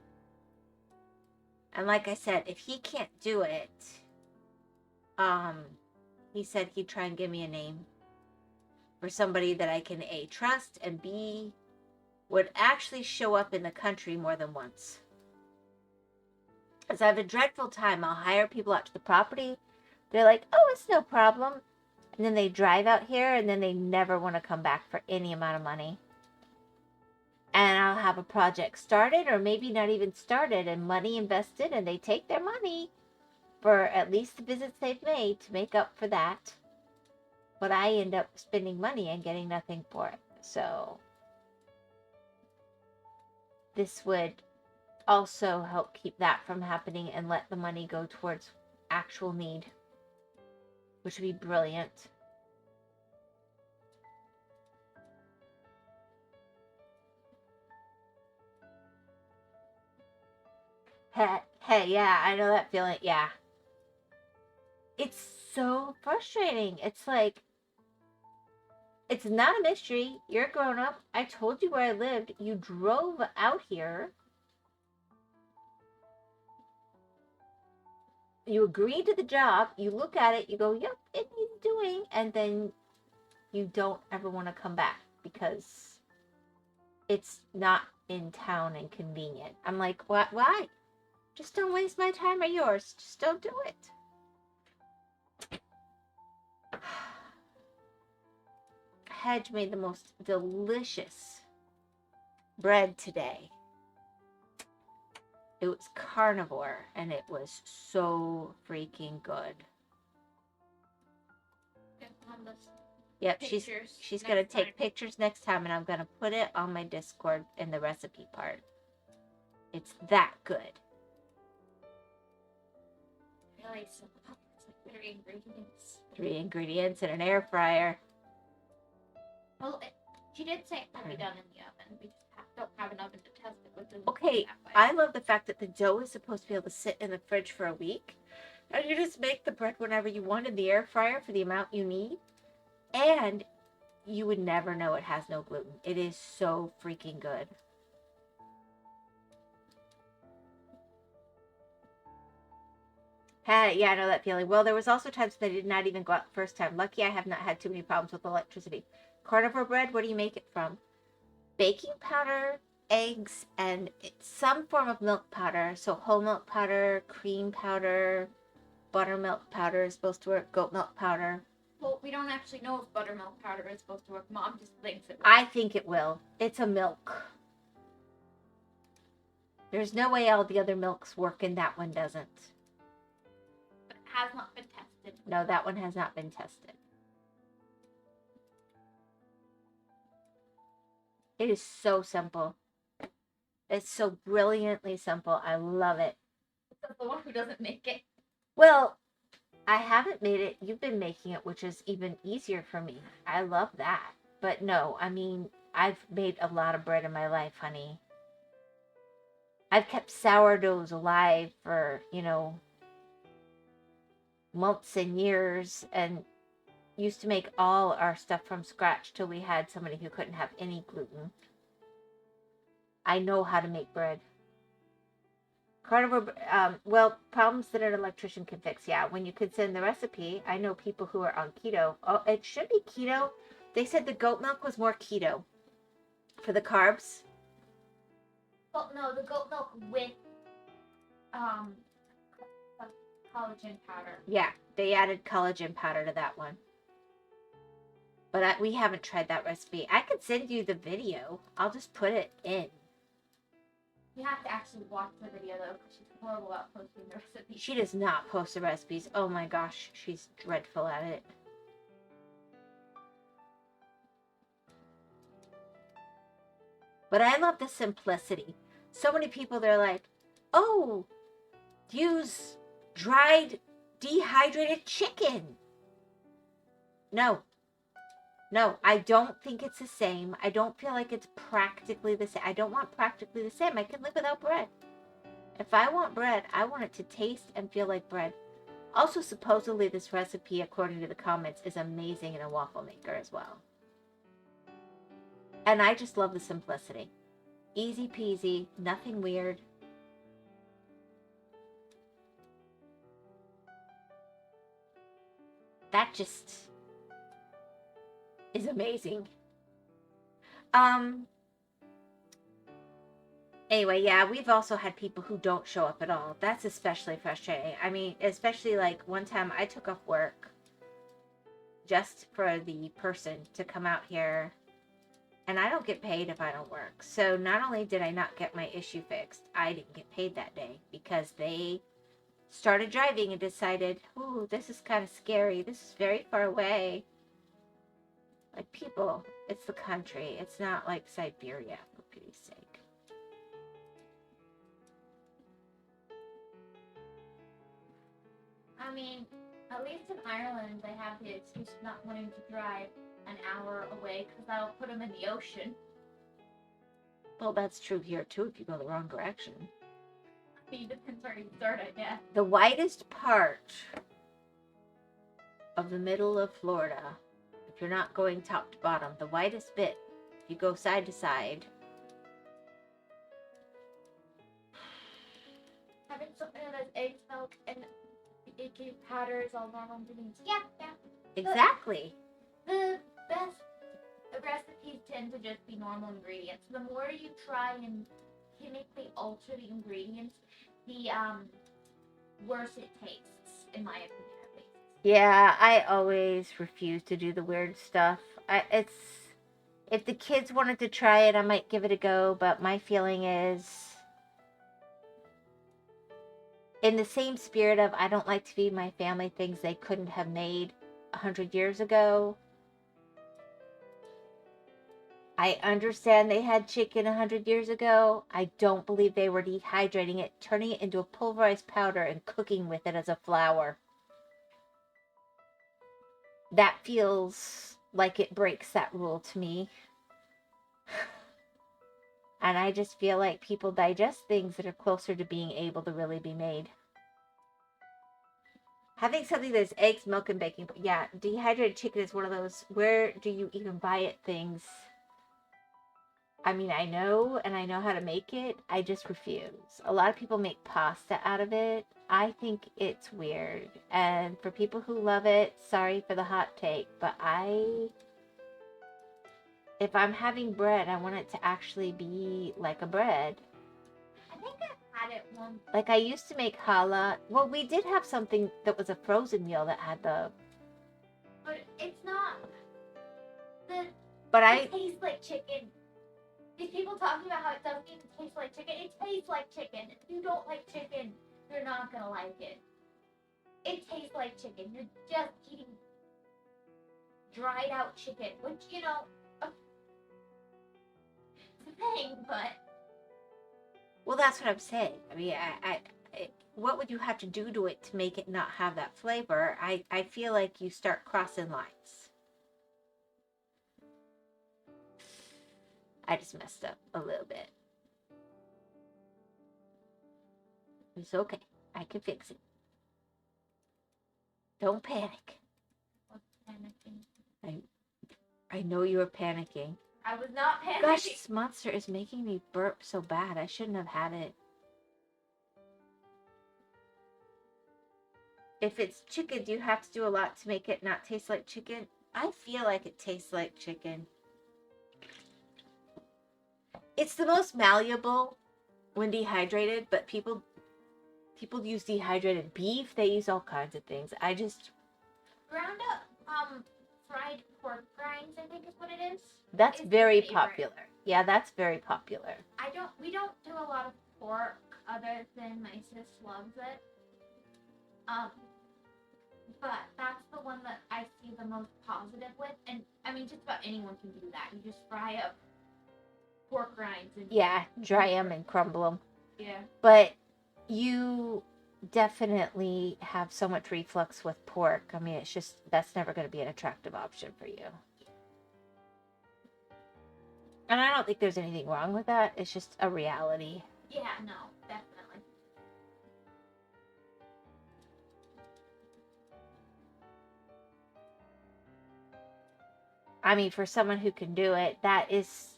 And like I said, if he can't do it, he said he'd try and give me a name for somebody that I can A, trust, and B, would actually show up in the country more than once. As I have a dreadful time, I'll hire people out to the property. They're like, oh, it's no problem. And then they drive out here and then they never want to come back for any amount of money. And I'll have a project started or maybe not even started and money invested, and they take their money for at least the visits they've made to make up for that. But I end up spending money and getting nothing for it. So this would also help keep that from happening and let the money go towards actual need, which would be brilliant. Hey, yeah, I know that feeling. Yeah. It's so frustrating. It's like, it's not a mystery. You're a grown up. I told you where I lived. You drove out here. You agreed to the job. You look at it. You go, yep, it needs doing. And then you don't ever want to come back because it's not in town and convenient. I'm like, what? Why? Just don't waste my time or yours. Just don't do it. Hedge made the most delicious bread today. It was carnivore and it was so freaking good. Yep, she's gonna take pictures next time, and I'm gonna put it on my Discord in the recipe part. It's that good. Really simple. It's like 3 ingredients. 3 ingredients in an air fryer. Well, she did say it can be done in the oven. We just don't have an oven to test it with. Okay, I love the fact that the dough is supposed to be able to sit in the fridge for a week. And you just make the bread whenever you want in the air fryer for the amount you need. And you would never know it has no gluten. It is so freaking good. Yeah, I know that feeling. Well, there was also times that I did not even go out the first time. Lucky I have not had too many problems with electricity. Carnivore bread, what do you make it from? Baking powder, eggs, and some form of milk powder. So whole milk powder, cream powder, buttermilk powder is supposed to work, goat milk powder. Well, we don't actually know if buttermilk powder is supposed to work. Mom just thinks it will. I think it will. It's a milk. There's no way all the other milks work and that one doesn't. But it has not been tested. No, that one has not been tested. It is so simple. It's so brilliantly simple. I love it. That's the one who doesn't make it. Well, I haven't made it. You've been making it, which is even easier for me. I love that. But no, I mean, I've made a lot of bread in my life, honey. I've kept sourdoughs alive for, months and years, and used to make all our stuff from scratch till we had somebody who couldn't have any gluten. I know how to make bread. Carnivore, problems that an electrician can fix. Yeah, when you could send the recipe, I know people who are on keto. Oh, it should be keto. They said the goat milk was more keto for the carbs. Well, no, the goat milk with collagen powder. Yeah, they added collagen powder to that one. But we haven't tried that recipe. I could send you the video. I'll just put it in. You have to actually watch the video, though, because she's horrible at posting the recipes. She does not post the recipes. Oh my gosh, she's dreadful at it. But I love the simplicity. So many people, they're like, oh, use dried, dehydrated chicken. No, I don't think it's the same. I don't feel like it's practically the same. I don't want practically the same. I can live without bread. If I want bread, I want it to taste and feel like bread. Also, supposedly this recipe, according to the comments, is amazing in a waffle maker as well. And I just love the simplicity. Easy peasy, nothing weird. That just is amazing. Anyway, yeah, we've also had people who don't show up at all. That's especially frustrating. I mean, especially like one time I took off work just for the person to come out here, and I don't get paid if I don't work. So not only did I not get my issue fixed, I didn't get paid that day because they started driving and decided, ooh, this is kind of scary. This is very far away. Like, people, it's the country. It's not like Siberia, for pity's sake. I mean, at least in Ireland, they have the excuse of not wanting to drive an hour away because that'll put them in the ocean. Well, that's true here, too, if you go the wrong direction. I mean, depends where you start, I guess. The widest part of the middle of Florida, if you're not going top to bottom, the widest bit, if you go side to side. Having something that has eggs, milk, and baking powder is all normal ingredients. Yeah. Exactly. The best recipes tend to just be normal ingredients. The more you try and chemically alter the ingredients, the worse it tastes, in my opinion, at least. Yeah, I always refuse to do the weird stuff. If the kids wanted to try it, I might give it a go, but my feeling is, in the same spirit of, I don't like to feed my family things they couldn't have made 100 years ago. I understand they had chicken 100 years ago. I don't believe they were dehydrating it, turning it into a pulverized powder, and cooking with it as a flour. That feels like it breaks that rule to me. And I just feel like people digest things that are closer to being able to really be made. Having something that's eggs, milk, and baking. Yeah, dehydrated chicken is one of those, where do you even buy it things? I mean, I know how to make it. I just refuse. A lot of people make pasta out of it. I think it's weird. And for people who love it, sorry for the hot take, but I if I'm having bread, I want it to actually be like a bread. I think I've had it once. Like I used to make challah. Well, we did have something that was a frozen meal that had the. But it's not. But It tastes like chicken. These people talking about how it doesn't even taste like chicken. It tastes like chicken. If you don't like chicken, you're not gonna like it. It tastes like chicken. You're just eating dried out chicken, which, you know, it's a thing, but. Well, that's what I'm saying. I mean, what would you have to do to it to make it not have that flavor? I feel like you start crossing lines. I just messed up a little bit. It's okay. I can fix it. Don't panic. What's panicking? I know you were panicking. I was not panicking. Gosh, this monster is making me burp so bad. I shouldn't have had it. If it's chicken, do you have to do a lot to make it not taste like chicken? I feel like it tastes like chicken. It's the most malleable when dehydrated, but people use dehydrated beef. They use all kinds of things. I just ground up fried pork grinds, I think is what it is. That's very popular. Yeah, that's very popular. We don't do a lot of pork other than my sis loves it. But that's the one that I see the most positive with, and I mean just about anyone can do that. You just fry up pork rinds and dry them and crumble them. Yeah. But you definitely have so much reflux with pork. I mean, it's just that's never going to be an attractive option for you. And I don't think there's anything wrong with that. It's just a reality. Yeah, no, definitely. I mean, for someone who can do it, that is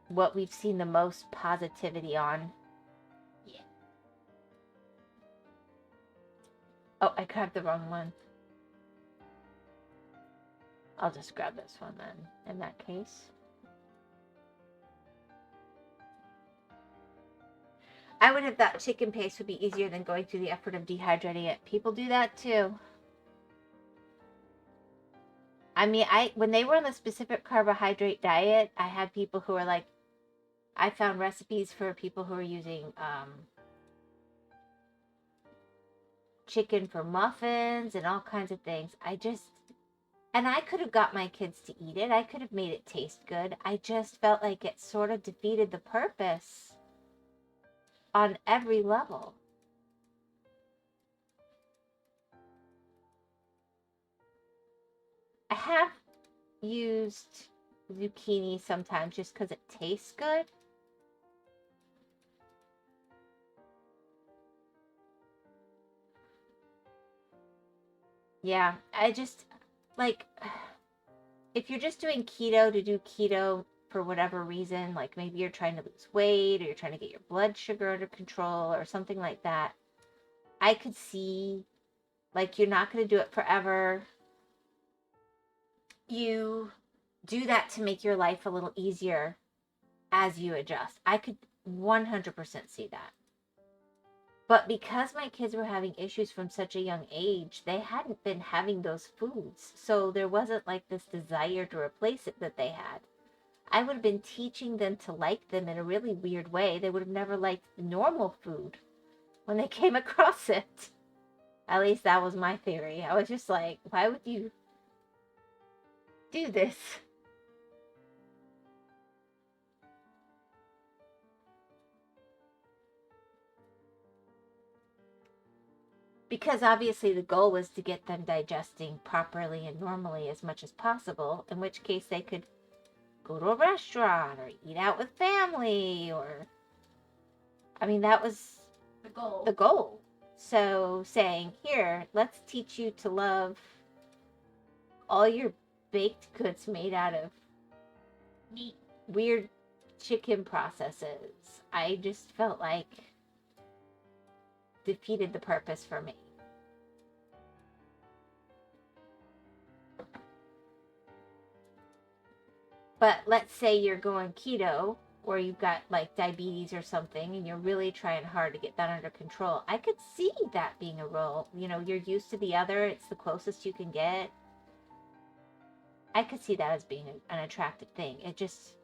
what we've seen the most positivity on. Yeah. Oh, I grabbed the wrong one. I'll just grab this one then, in that case. I would have thought chicken paste would be easier than going through the effort of dehydrating it. People do that too. I mean, when they were on the specific carbohydrate diet, I had people who were like, I found recipes for people who are using chicken for muffins and all kinds of things. And I could have got my kids to eat it. I could have made it taste good. I just felt like it sort of defeated the purpose on every level. I have used zucchini sometimes just because it tastes good. Yeah, I just, like, if you're just doing keto to do keto for whatever reason, like maybe you're trying to lose weight or you're trying to get your blood sugar under control or something like that, I could see, like, you're not going to do it forever. You do that to make your life a little easier as you adjust. I could 100% see that. But because my kids were having issues from such a young age, they hadn't been having those foods. So there wasn't like this desire to replace it that they had. I would have been teaching them to like them in a really weird way. They would have never liked normal food when they came across it. At least that was my theory. I was just like, why would you do this? Because obviously the goal was to get them digesting properly and normally as much as possible, in which case they could go to a restaurant or eat out with family or... I mean, that was the goal. So saying, here, let's teach you to love all your baked goods made out of meat, weird chicken processes, I just felt like defeated the purpose for me. But let's say you're going keto or you've got like diabetes or something and you're really trying hard to get that under control. I could see that being a role. You know, you're used to the other, it's the closest you can get. I could see that as being an attractive thing. It just,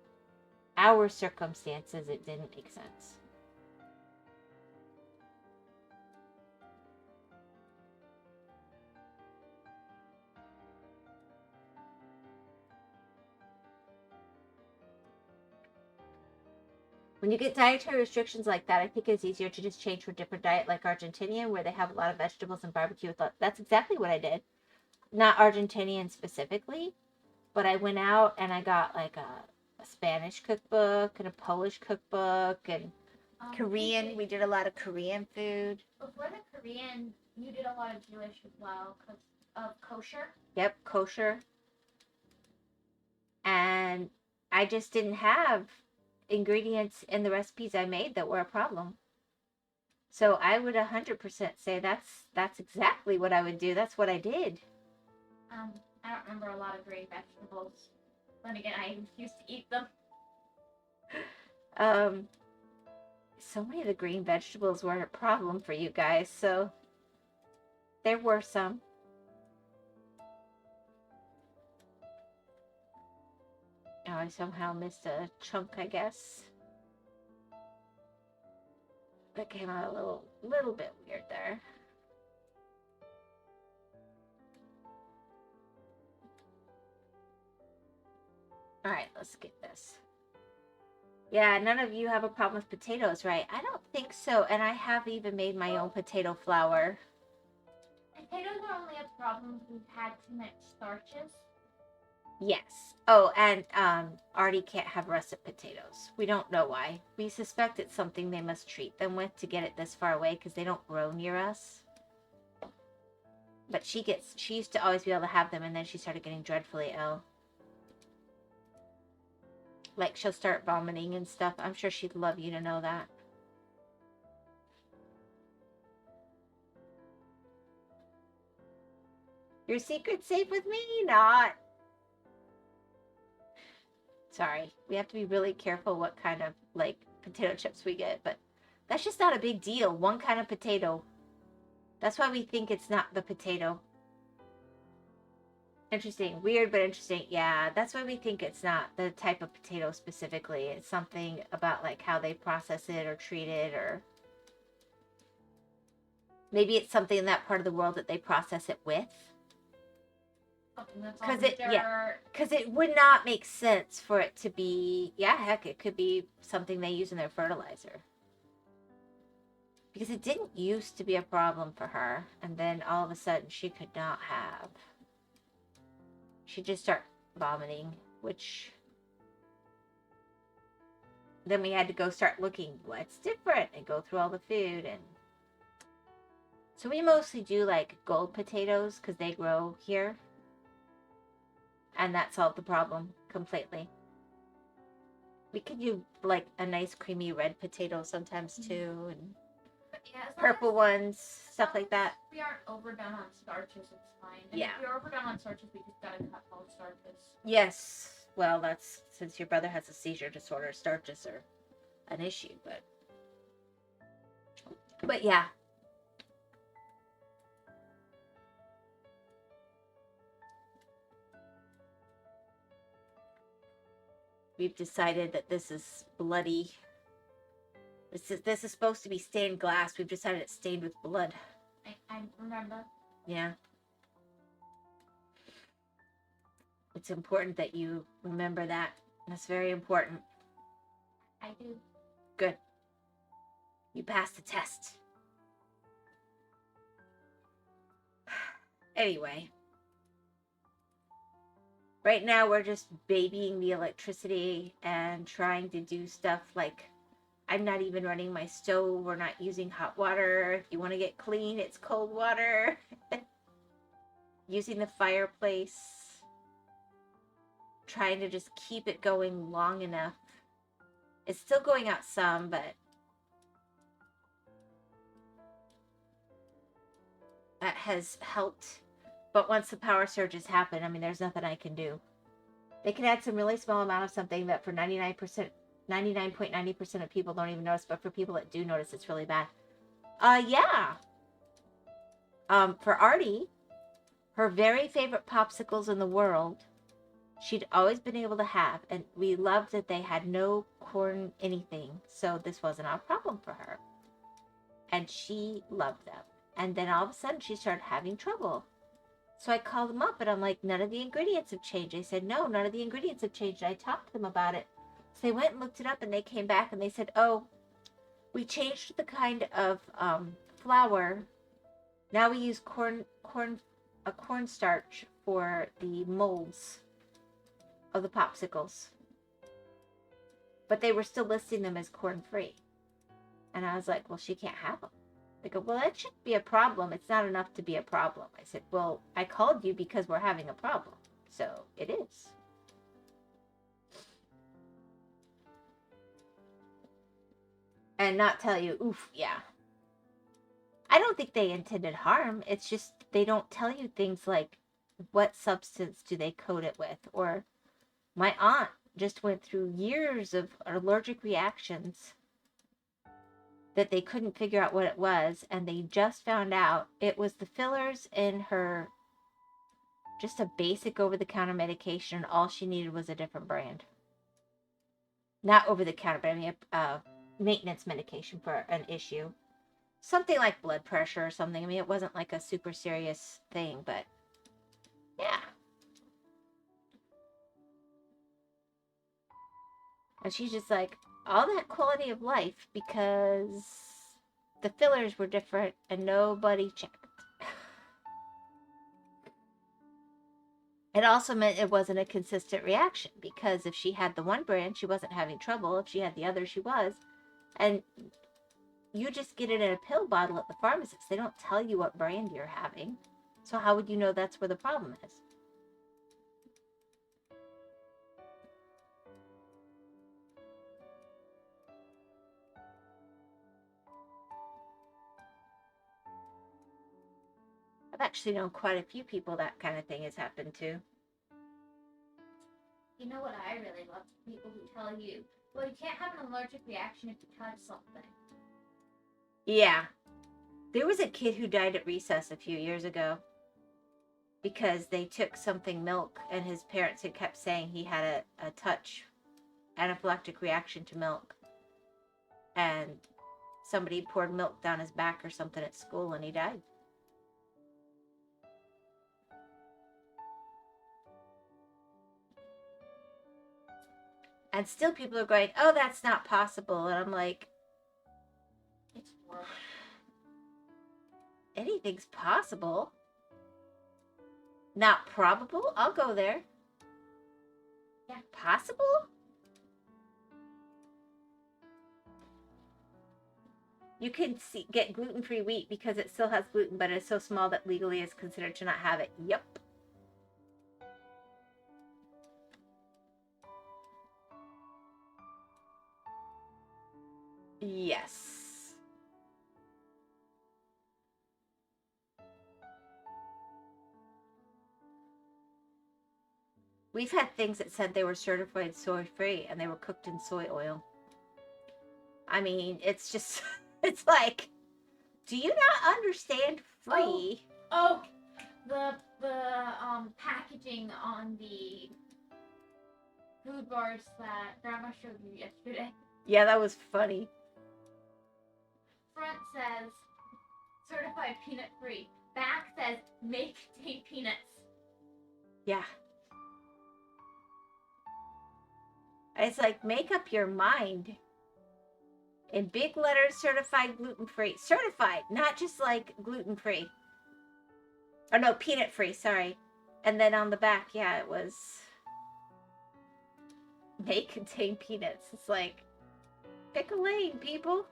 our circumstances, it didn't make sense. When you get dietary restrictions like that, I think it's easier to just change for a different diet like Argentinian, where they have a lot of vegetables and barbecue with that's exactly what I did. Not Argentinian specifically, but I went out and I got like a Spanish cookbook and a Polish cookbook and Korean. We did a lot of Korean food. Before the Korean, you did a lot of Jewish as well because of kosher. Yep, kosher. And I just didn't have ingredients in the recipes I made that were a problem. So I would 100% say that's exactly what I would do. That's what I did. I don't remember a lot of green vegetables. Then again, I used to eat them. So many of the green vegetables were a problem for you guys, so there were some. Oh, I somehow missed a chunk, I guess. That came out a little bit weird there. All right, let's get this. Yeah, none of you have a problem with potatoes, right? I don't think so, and I have even made my own potato flour. Potatoes are only a problem if we've had too much starches. Yes. Oh, and Artie can't have russet potatoes. We don't know why. We suspect it's something they must treat them with to get it this far away because they don't grow near us. But she used to always be able to have them, and then she started getting dreadfully ill. Like, she'll start vomiting and stuff. I'm sure she'd love you to know that. Your secret's safe with me? Not. Sorry. We have to be really careful what kind of, like, potato chips we get. But that's just not a big deal. One kind of potato. That's why we think it's not the potato. Interesting. Weird, but interesting. Yeah, that's why we think it's not the type of potato specifically. It's something about like how they process it or treat it, or maybe it's something in that part of the world that they process it with. Because it would not make sense for it to be, yeah, heck, it could be something they use in their fertilizer. Because it didn't used to be a problem for her, and then all of a sudden she could not have. She'd just start vomiting, which then we had to go start looking what's different and go through all the food. And so we mostly do like gold potatoes because they grow here, and that solved the problem completely. We could do like a nice creamy red potato sometimes too, and purple ones, stuff like that. We aren't overdone on starches, it's fine. And yeah. If you're overdone on starches, we just gotta cut all starches. Yes. Well, that's since your brother has a seizure disorder, starches are an issue, but yeah. We've decided that this is bloody. This is supposed to be stained glass. We've decided it's stained with blood. I remember. Yeah. It's important that you remember that. That's very important. I do. Good. You passed the test. Anyway. Right now we're just babying the electricity and trying to do stuff like I'm not even running my stove. We're not using hot water. If you want to get clean, it's cold water. Using the fireplace. Trying to just keep it going long enough. It's still going out some, but that has helped. But once the power surges happen, I mean, there's nothing I can do. They can add some really small amount of something that for 99.90% of people don't even notice, but for people that do notice, it's really bad. Yeah. For Artie, her very favorite popsicles in the world, she'd always been able to have, and we loved that they had no corn anything, so this wasn't a problem for her. And she loved them. And then all of a sudden, she started having trouble. So I called them up, and I'm like, none of the ingredients have changed. They said, no, none of the ingredients have changed. And I talked to them about it. So they went and looked it up, and they came back, and they said, oh, we changed the kind of flour. Now we use cornstarch for the molds of the popsicles. But they were still listing them as corn-free. And I was like, well, she can't have them. They go, well, that shouldn't be a problem. It's not enough to be a problem. I said, well, I called you because we're having a problem. So it is. And not tell you, oof, yeah. I don't think they intended harm. It's just they don't tell you things like what substance do they coat it with. Or my aunt just went through years of allergic reactions that they couldn't figure out what it was, and they just found out it was the fillers in her, just a basic over-the-counter medication, and all she needed was a different brand. Not over-the-counter, but I mean maintenance medication for an issue. Something like blood pressure or something. I mean, it wasn't like a super serious thing, but yeah. And she's just like, all that quality of life because the fillers were different and nobody checked. It also meant it wasn't a consistent reaction because if she had the one brand, she wasn't having trouble. If she had the other, she was. And you just get it in a pill bottle at the pharmacist. They don't tell you what brand you're having. So how would you know that's where the problem is? I've actually known quite a few people that kind of thing has happened to. You know what I really love? People who tell you, well, you can't have an allergic reaction if you touch something. Yeah. There was a kid who died at recess a few years ago because they took something milk and his parents had kept saying he had a touch anaphylactic reaction to milk. And somebody poured milk down his back or something at school and he died. And still people are going, oh, that's not possible. And I'm like, it's horrible. Anything's possible. Not probable? I'll go there. Yeah. Possible? You can get gluten-free wheat because it still has gluten, but it's so small that legally is considered to not have it. Yep. Yes. We've had things that said they were certified soy-free and they were cooked in soy oil. I mean, it's just, it's like, do you not understand free? Oh, the packaging on the food bars that Grandma showed you yesterday. Yeah, that was funny. Front says certified peanut free. Back says may contain peanuts. Yeah. It's like, make up your mind. In big letters, certified gluten-free. Certified, not just like gluten-free. Oh no, peanut-free, sorry. And then on the back, yeah, it was may contain peanuts. It's like, pick a lane, people.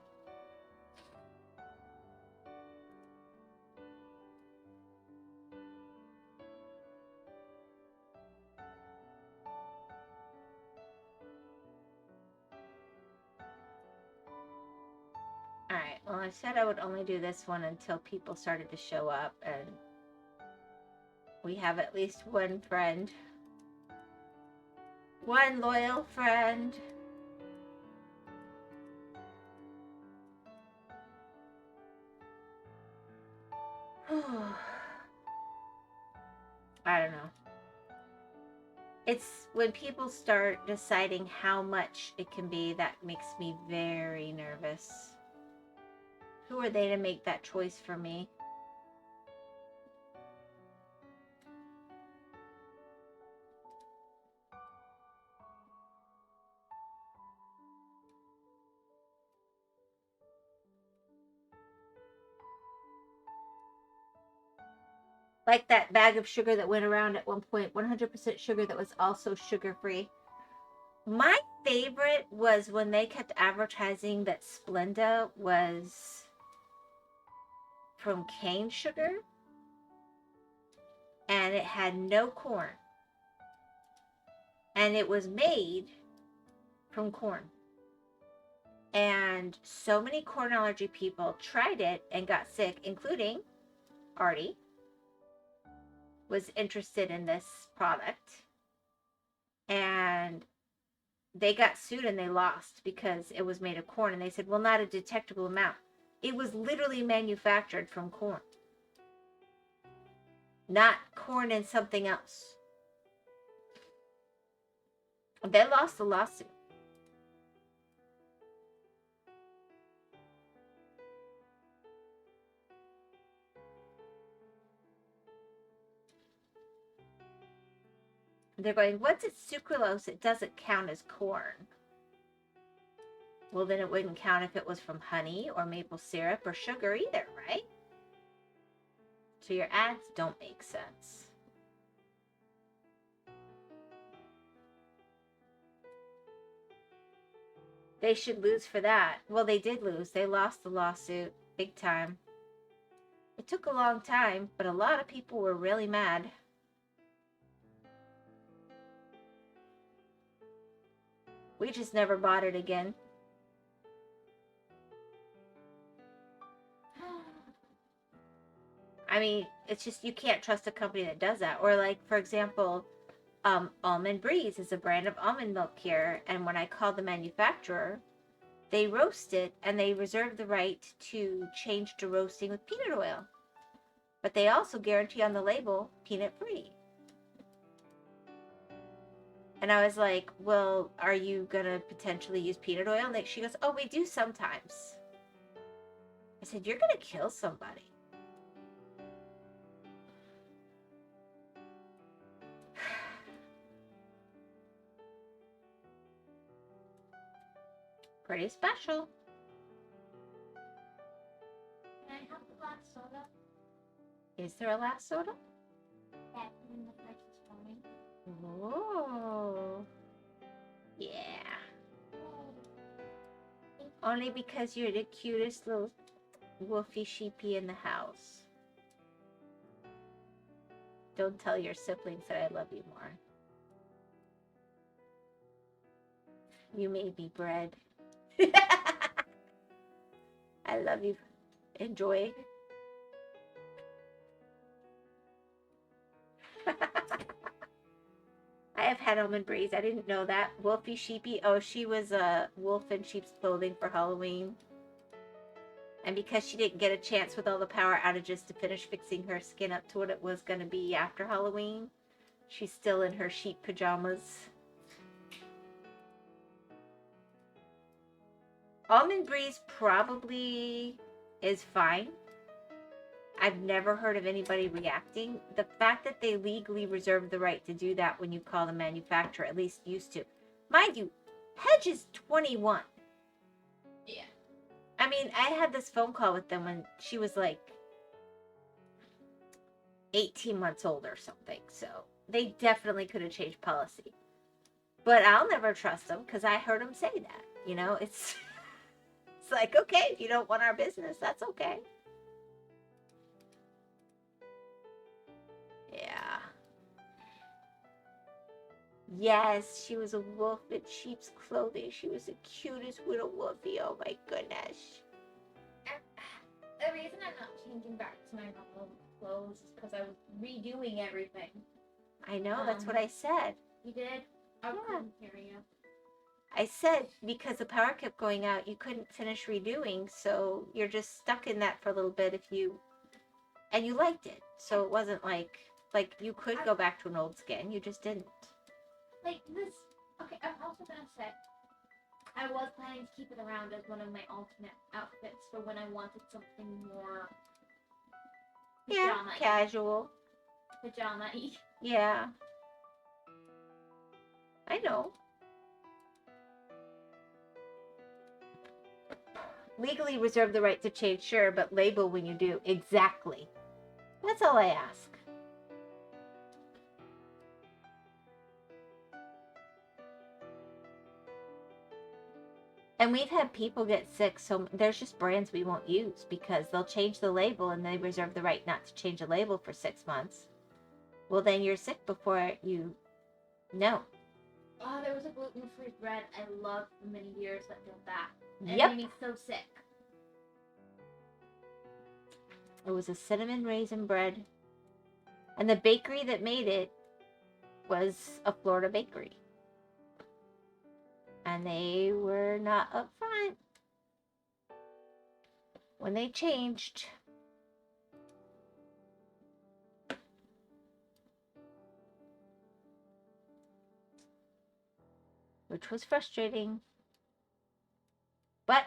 Alright, well, I said I would only do this one until people started to show up, and we have at least one friend One loyal friend. I don't know. It's when people start deciding how much it can be that makes me very nervous. Who are they to make that choice for me? Like that bag of sugar that went around at one point, 100% sugar that was also sugar-free. My favorite was when they kept advertising that Splenda was from cane sugar and it had no corn. And it was made from corn. And so many corn allergy people tried it and got sick, including Artie was interested in this product. And they got sued and they lost because it was made of corn. And they said, well, not a detectable amount. It was literally manufactured from corn. Not corn and something else. They lost the lawsuit. They're going, what's it sucralose? It doesn't count as corn. Well, then it wouldn't count if it was from honey or maple syrup or sugar either, right? So your ads don't make sense. They should lose for that. Well, they did lose. They lost the lawsuit big time. It took a long time, but a lot of people were really mad. We just never bought it again. I mean, it's just you can't trust a company that does that. Or like, for example, Almond Breeze is a brand of almond milk here. And when I called the manufacturer, they roast it and they reserve the right to change to roasting with peanut oil. But they also guarantee on the label, peanut free. And I was like, well, are you going to potentially use peanut oil? And she goes, oh, we do sometimes. I said, you're going to kill somebody. Pretty special. Can I have the last soda? Is there a last soda? Yeah, in the fridge this morning. Oh. Yeah. Only because you're the cutest little wolfy sheepy in the house. Don't tell your siblings that I love you more. You made me bread. I love you. Enjoy. I have had Almond Breeze. I didn't know that. Wolfie Sheepy. Oh, she was a wolf in sheep's clothing for Halloween. And because she didn't get a chance with all the power outages to finish fixing her skin up to what it was going to be after Halloween, she's still in her sheep pajamas. Almond Breeze probably is fine. I've never heard of anybody reacting. The fact that they legally reserve the right to do that when you call the manufacturer, at least used to. Mind you, Hedge is 21. Yeah. I mean, I had this phone call with them when she was like 18 months old or something. So they definitely could have changed policy. But I'll never trust them because I heard them say that. You know, it's like, okay, if you don't want our business, that's okay. Yeah. Yes, she was a wolf in sheep's clothing. She was the cutest little wolfie. Oh my goodness. The reason I'm not changing back to my normal clothes is because I was redoing everything. I know, that's what I said. You did? I Yeah. couldn't hear you. I said because the power kept going out, you couldn't finish redoing, so you're just stuck in that for a little bit and you liked it. So it wasn't like you could go back to an old skin, you just didn't. Like this, okay, I'm also gonna say, I was planning to keep it around as one of my alternate outfits for when I wanted something more Yeah, casual. Pajama-y. Yeah. I know. Legally reserve the right to change, sure, but label when you do. Exactly. That's all I ask. And we've had people get sick, so there's just brands we won't use because they'll change the label and they reserve the right not to change the label for 6 months. Well, then you're sick before you know. Oh, there was a gluten-free bread I loved for many years that did that. It Yep. made me so sick. It was a cinnamon raisin bread. And the bakery that made it was a Florida bakery. And they were not upfront when they changed. Which was frustrating. But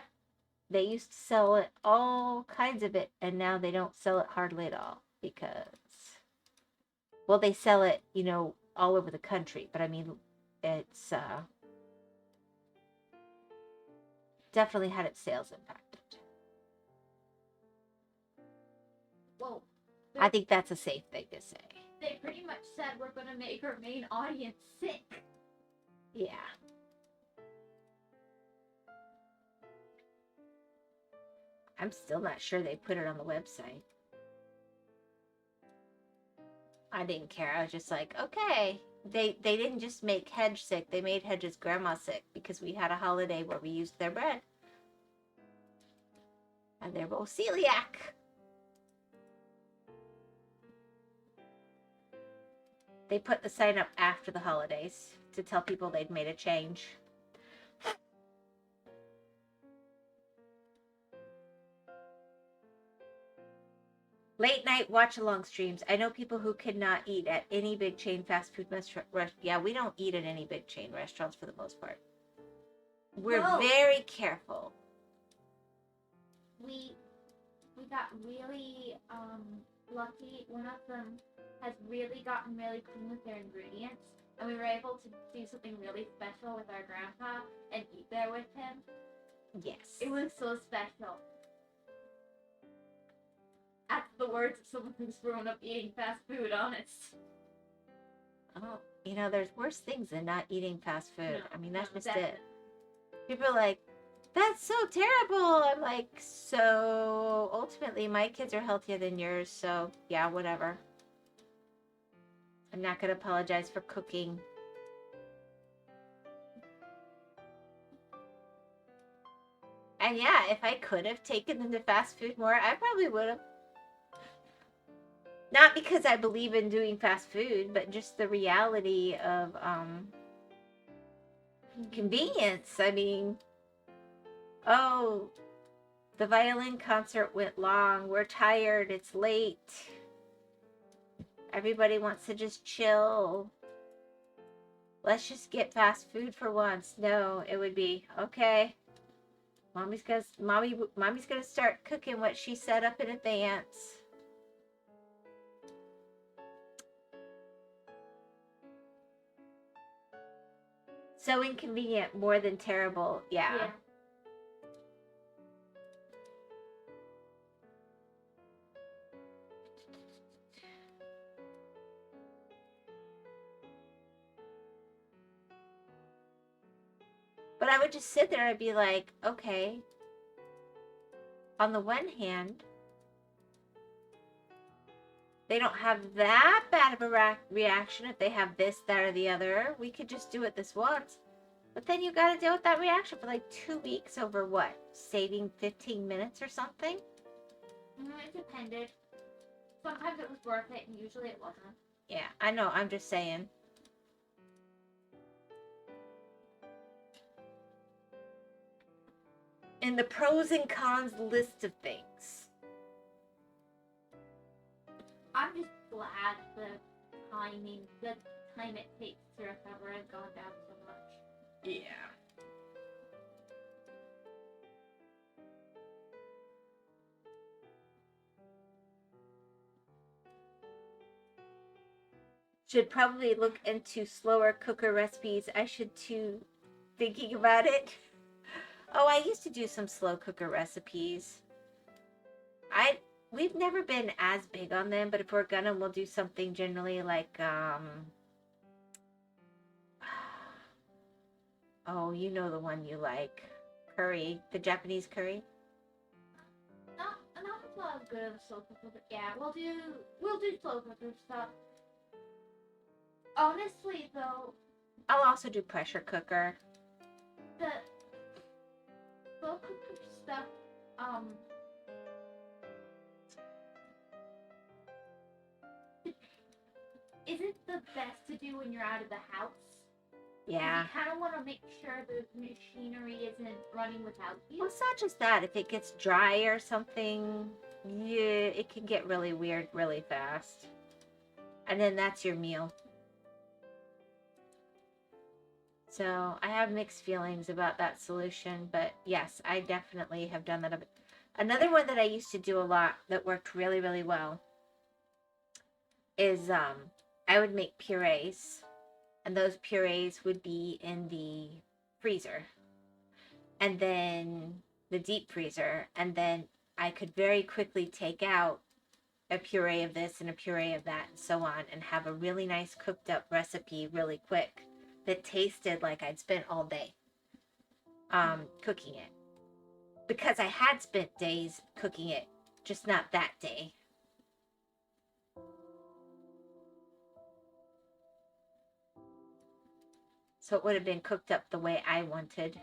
they used to sell it, all kinds of it, and now they don't sell it hardly at all because, well, they sell it, all over the country, but I mean, it's definitely had its sales impacted. Well, I think that's a safe thing to say. They pretty much said we're going to make our main audience sick. Yeah. I'm still not sure they put it on the website. I didn't care. I was just like, okay. They didn't just make Hedge sick. They made Hedge's grandma sick because we had a holiday where we used their bread. And they're both celiac. They put the sign up after the holidays to tell people they'd made a change. Late night watch along streams. I know people who cannot eat at any big chain fast food restaurant. Yeah, we don't eat at any big chain restaurants for the most part. We're very careful. We got really lucky. One of them has really gotten really clean with their ingredients, and we were able to do something really special with our grandpa and eat there with him. Yes. It was so special. That's the words of someone who's grown up eating fast food, honest. Oh, there's worse things than not eating fast food. No, I mean, that's just definitely. it. People are like, that's so terrible. I'm like, so ultimately my kids are healthier than yours, so yeah, whatever. I'm not going to apologize for cooking. And yeah, if I could have taken them to fast food more, I probably would have. Not because I believe in doing fast food, but just the reality of convenience. I mean, oh, the violin concert went long. We're tired. It's late. Everybody wants to just chill. Let's just get fast food for once. No, it would be, okay. Mommy's gonna start cooking what she set up in advance. So inconvenient, more than terrible. Yeah. But I would just sit there and I'd be like, okay. On the one hand, they don't have that bad of a reaction if they have this, that, or the other. We could just do it this once. But then you got to deal with that reaction for like 2 weeks over what? Saving 15 minutes or something? It depended. Sometimes it was worth it, and usually it wasn't. Yeah, I know. I'm just saying. in the pros and cons list of things. I'm just glad the time it takes to recover has gone down so much. Yeah. Should probably look into slower cooker recipes. I should too, thinking about it. Oh, I used to do some slow cooker recipes. We've never been as big on them, but if we're gonna, we'll do something generally like oh, you know the one you like. Curry. The Japanese curry. Not as good of a slow cooker, but yeah, we'll do slow cooker stuff. Honestly, though, I'll also do pressure cooker. the slow cooker stuff, isn't the best to do when you're out of the house. Yeah. You kind of want to make sure the machinery isn't running without you. Well, it's not just that. If it gets dry or something, yeah, it can get really weird really fast. And then that's your meal. So I have mixed feelings about that solution, but yes, I definitely have done that. Another one that I used to do a lot that worked really, really well is I would make purees, and those purees would be in the freezer, and then the deep freezer, and then I could very quickly take out a puree of this and a puree of that and so on, and have a really nice cooked up recipe really quick that tasted like I'd spent all day cooking it, because I had spent days cooking it, just not that day. So it would have been cooked up the way I wanted.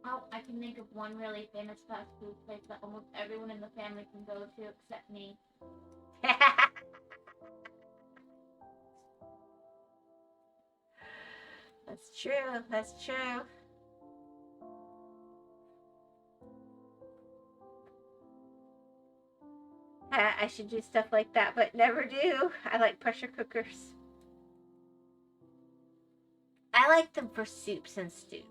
Oh, I can think of one really famous fast food place that almost everyone in the family can go to except me. That's true. That's true. I should do stuff like that, but never do. I like pressure cookers. I like them for soups and stews.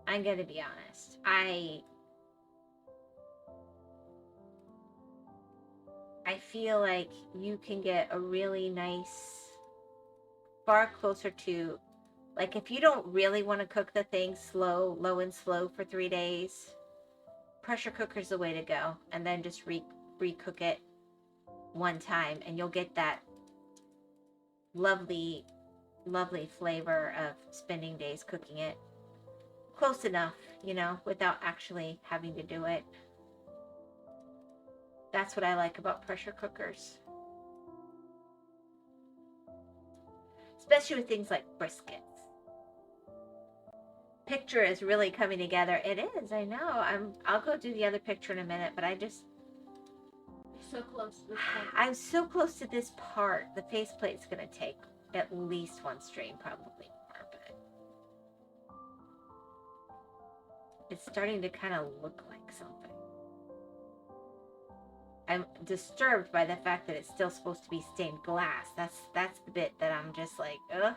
I'm gonna be honest. I feel like you can get a really nice, far closer to, like, if you don't really want to cook the thing low and slow for 3 days, pressure cooker's the way to go. And then just recook it one time, and you'll get that lovely, lovely flavor of spending days cooking it. Close enough, you know, without actually having to do it. That's what I like about pressure cookers. Especially with things like briskets. Picture is really coming together. It is, I know. I'll go do the other picture in a minute, but I just... So close to this point. I'm so close to this part. The faceplate's going to take at least one stream, probably more, but... It's starting to kind of look like something. I'm disturbed by the fact that it's still supposed to be stained glass. That's the bit that I'm just like, ugh.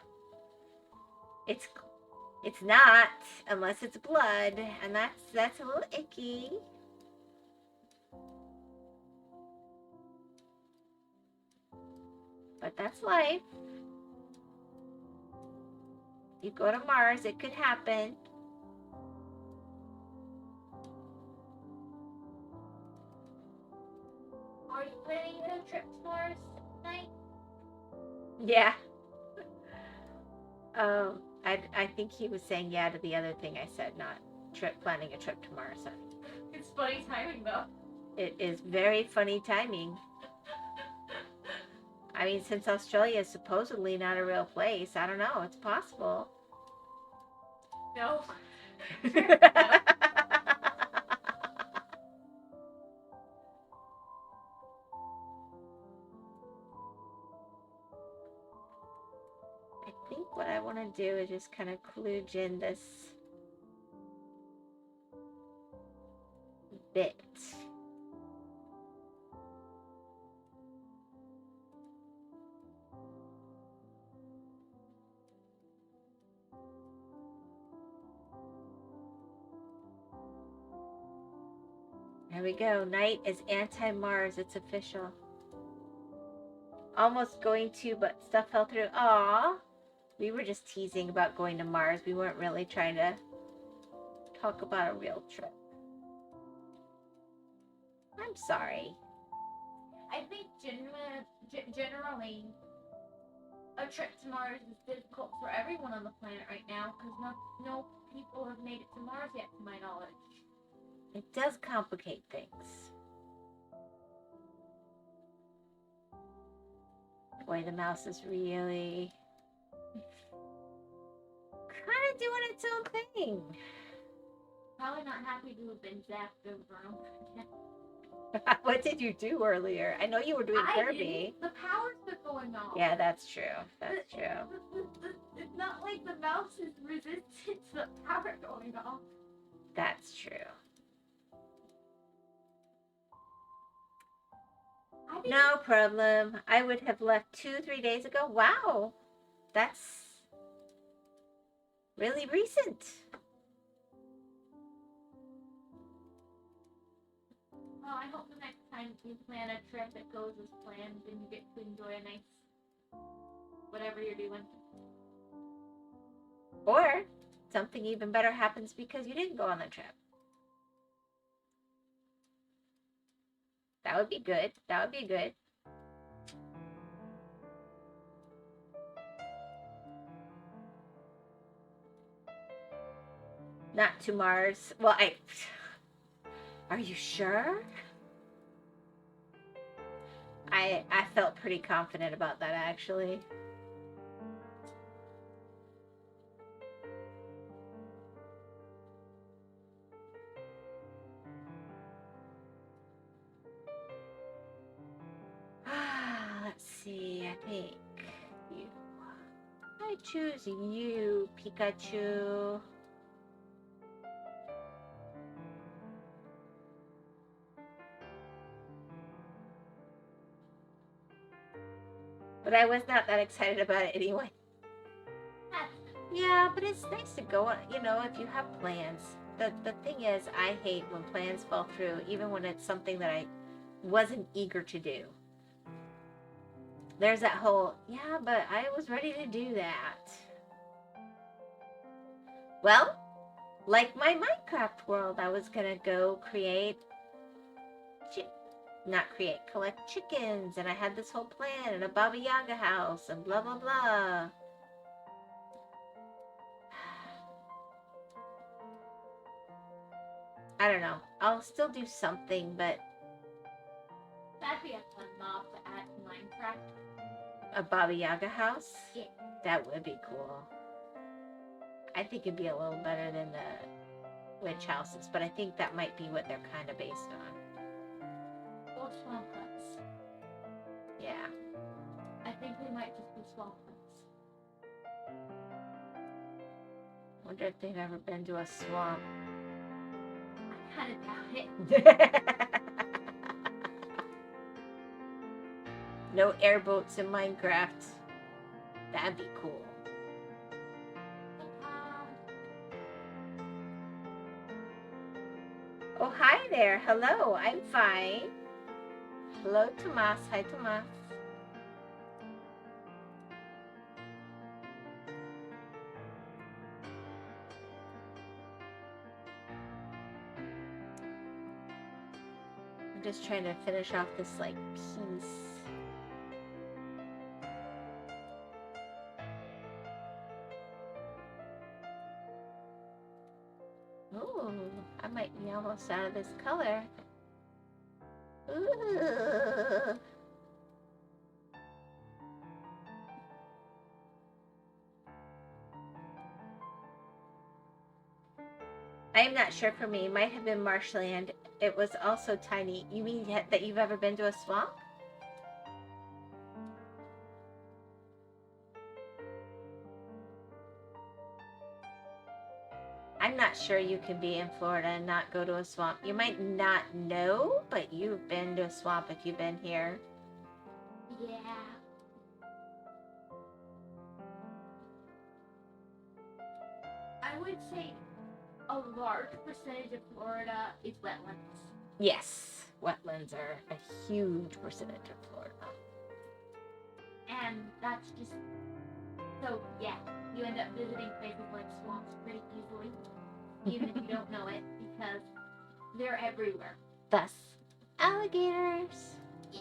It's not, unless it's blood, and that's a little icky. But that's life. You go to Mars, it could happen. Are you planning a trip to Mars tonight? Yeah. I think he was saying yeah to the other thing I said, not planning a trip to Mars. It's funny timing, though. It is very funny timing. I mean, since Australia is supposedly not a real place, I don't know. It's possible. No. think what I want to do is just kind of kludge in this bit. There we go. Night is anti-Mars. It's official. Almost going to, but stuff fell through. Aww. We were just teasing about going to Mars. We weren't really trying to talk about a real trip. I'm sorry. I think generally a trip to Mars is difficult for everyone on the planet right now because no people have made it to Mars yet, to my knowledge. It does complicate things. Boy, the mouse is really kind of doing its own thing. Probably not happy to have been zapped over. What did you do earlier? I know you were doing Kirby. The power's been going off. Yeah, that's true. That's true. It's not like the mouse is resistant to the power going off. That's true. No problem. I would have left 2-3 days ago. Wow. That's really recent. Well, I hope the next time you plan a trip, it goes as planned and you get to enjoy a nice whatever you're doing. Or something even better happens because you didn't go on the trip. That would be good. That would be good. Not to Mars. Well, are you sure? I felt pretty confident about that, actually. Let's see, I think you. I choose you, Pikachu. But I was not that excited about it anyway. Yeah, but it's nice to go on, you know, if you have plans. The thing is, I hate when plans fall through, even when it's something that I wasn't eager to do. There's that whole, yeah, but I was ready to do that. Well, like my Minecraft world, I was gonna go collect chickens, and I had this whole plan, and a Baba Yaga house, and blah, blah, blah. I don't know. I'll still do something, but... That'd be a fun mob to add to Minecraft. A Baba Yaga house? Yeah. That would be cool. I think it'd be a little better than the witch houses, but I think that might be what they're kind of based on. Or swamp huts. Yeah. I think we might just do swamp huts. Wonder if they've ever been to a swamp. I kind of doubt it. No airboats in Minecraft. That'd be cool. Oh, hi there. Hello. I'm fine. Hello, Tomas. Hi, Tomas. I'm just trying to finish off this, like, piece. Ooh, I might be almost out of this color. Ooh. I am not sure for me. It might have been marshland. It was also tiny. You mean that you've ever been to a swamp? I'm not sure you can be in Florida and not go to a swamp. You might not know, but you've been to a swamp if you've been here. Yeah. I would say a large percentage of Florida is wetlands. Yes, wetlands are a huge percentage of Florida. And that's just, so yeah, you end up visiting places like swamps pretty easily, even if you don't know it, because they're everywhere. Thus, alligators. Yeah.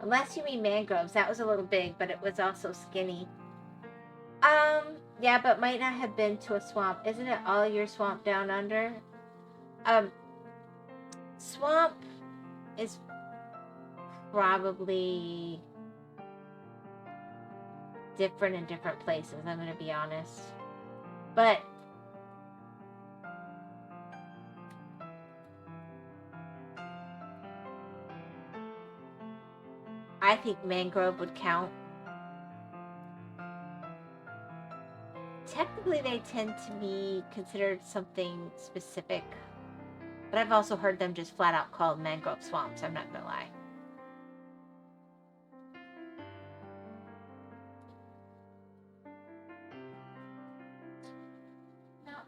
Unless you mean mangroves, that was a little big, but it was also skinny. Yeah, but might not have been to a swamp. Isn't it all your swamp down under? Swamp is probably different in different places, I'm gonna be honest. But I think mangrove would count. Technically, they tend to be considered something specific, but I've also heard them just flat out called mangrove swamps, I'm not gonna lie. Now,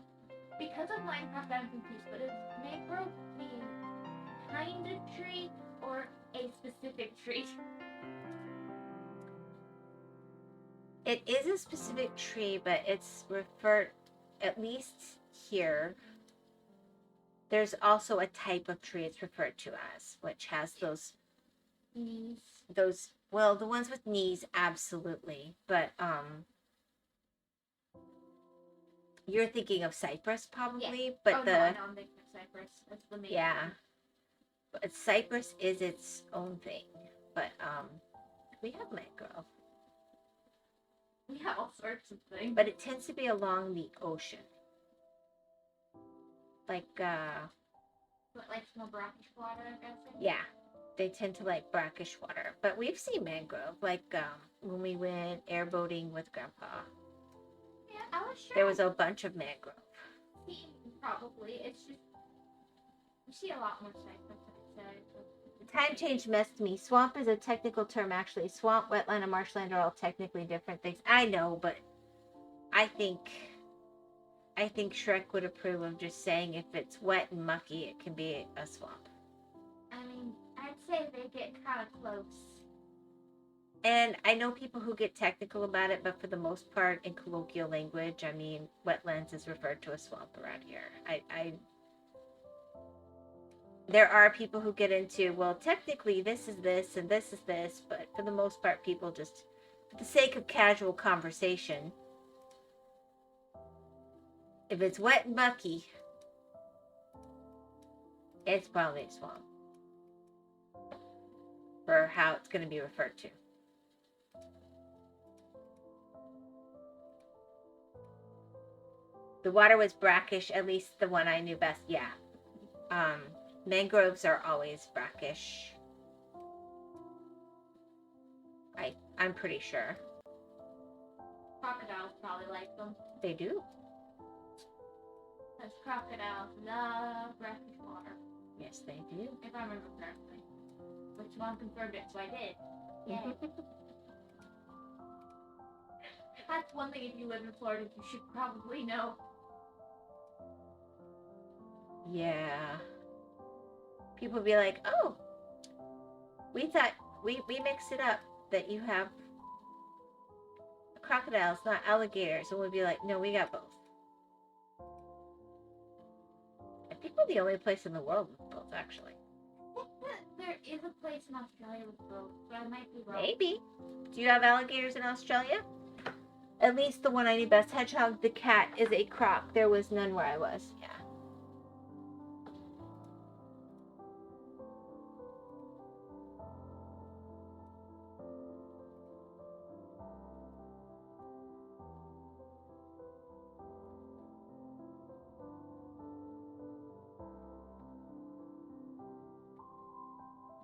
because of Minecraft, I'm confused, but is mangrove the kind of tree or a specific tree? It is a specific tree, but it's referred, at least here, there's also a type of tree it's referred to as, which has those Knees. Well, the ones with knees, absolutely, but you're thinking of cypress probably, Yeah. but no, I know, I'm thinking of cypress. That's the main one. But cypress is its own thing, but we have mangrove. We have all sorts of things. But it tends to be along the ocean. Like small brackish water, I'm guessing? Yeah. They tend to like brackish water. But we've seen mangrove, like when we went airboating with Grandpa. Yeah, I was sure. There was a bunch of mangrove. Probably. It's just, you see a lot more cypress, I'd say. Time change messed me. Swamp is a technical term, actually. Swamp, wetland, and marshland are all technically different things. I know, but I think Shrek would approve of just saying if it's wet and mucky, it can be a swamp. I mean, I'd say they get kind of close. And I know people who get technical about it, but for the most part, in colloquial language, I mean, wetlands is referred to as swamp around here. There are people who get into, well, technically this is this and this is this, but for the most part, people just, for the sake of casual conversation, if it's wet and mucky, it's probably a swamp. For how it's going to be referred to. The water was brackish, at least the one I knew best, yeah. Mangroves are always brackish. I'm pretty sure. Crocodiles probably like them. They do. Because crocodiles love brackish water. Yes, they do. If I remember correctly. Which one confirmed it, so I did. Yay. That's one thing, if you live in Florida, you should probably know. Yeah. People be like, oh, we thought, we mixed it up that you have crocodiles, not alligators. And we'd be like, no, we got both. I think we're the only place in the world with both, actually. There is a place in Australia with both, but I might be wrong. Maybe. Do you have alligators in Australia? At least the one I knew best. Hedgehog the cat is a croc. There was none where I was. Yeah.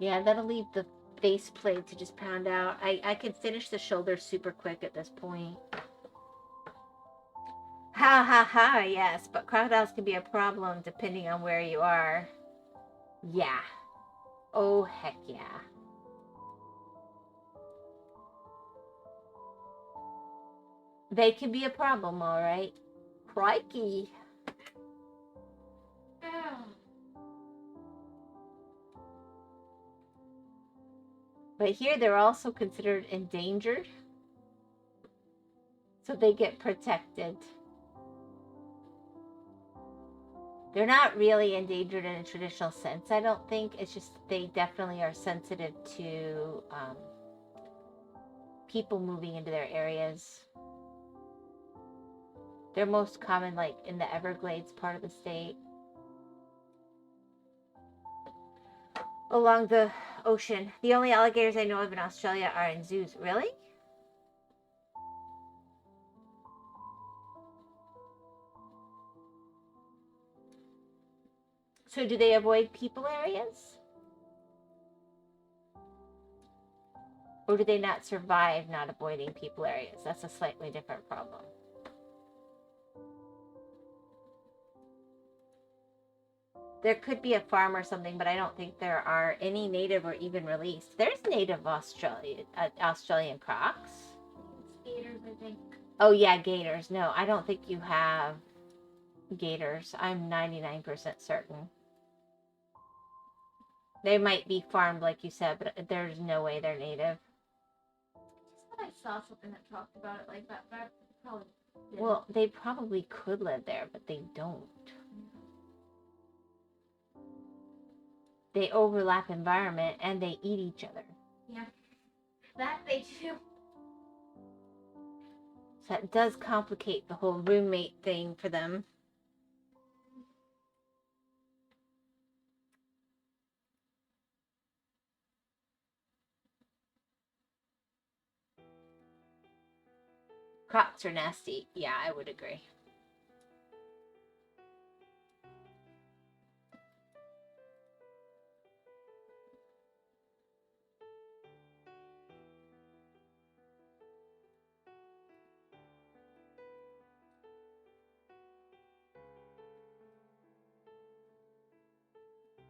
Yeah, that'll leave the faceplate to just pound out. I can finish the shoulder super quick at this point. Ha ha ha, yes, but crocodiles can be a problem depending on where you are. Yeah. Oh, heck yeah. They can be a problem, all right. Crikey. But here they're also considered endangered. So they get protected. They're not really endangered in a traditional sense, I don't think. It's just they definitely are sensitive to people moving into their areas. They're most common like in the Everglades part of the state. Along the ocean. The only alligators I know of in Australia are in zoos. Really? So do they avoid people areas? Or do they not survive not avoiding people areas? That's a slightly different problem. There could be a farm or something, but I don't think there are any native or even released. There's native Australian crocs. Gators, I think. Oh yeah, gators. No, I don't think you have gators. I'm 99% certain. They might be farmed, like you said, but there's no way they're native. I just thought I saw something that talked about it like that, but I probably didn't. Well, they probably could live there, but they don't. They overlap environment and they eat each other. Yeah, that they do. So that does complicate the whole roommate thing for them. Crocs are nasty. Yeah, I would agree.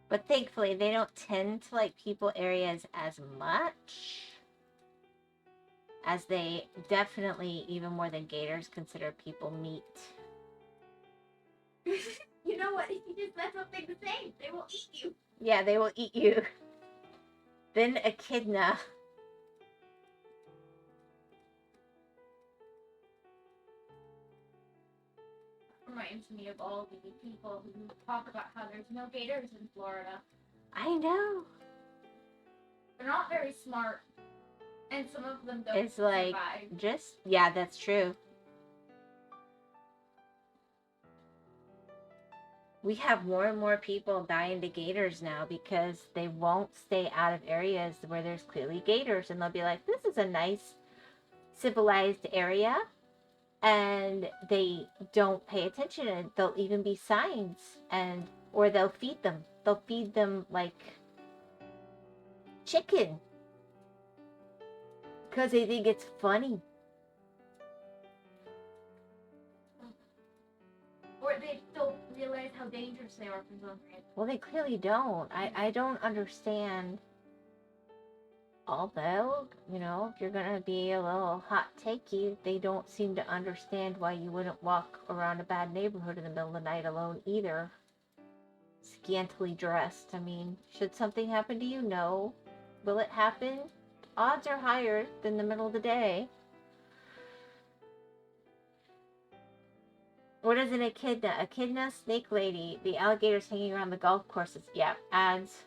But thankfully, they don't tend to like people areas as much. As they definitely, even more than gators, consider people meat. You know what? If you just let something the same, they will eat you. Yeah, they will eat you. Then echidna. Reminds me of all the people who talk about how there's no gators in Florida. I know. They're not very smart, and some of them don't It's like, survive. Yeah, that's true. We have more and more people dying to gators now because they won't stay out of areas where there's clearly gators, and they'll be like, this is a nice civilized area, and they don't pay attention, and there'll even be signs, or they'll feed them like chicken because they think it's funny. Or they don't realize how dangerous they are for some reason. Well, they clearly don't. I don't understand. Although, if you're going to be a little hot takey, they don't seem to understand why you wouldn't walk around a bad neighborhood in the middle of the night alone either. Scantily dressed. I mean, should something happen to you? No. Will it happen? Odds are higher than the middle of the day. What is an echidna? Echidna, snake lady. The alligators hanging around the golf courses. Yeah, ads.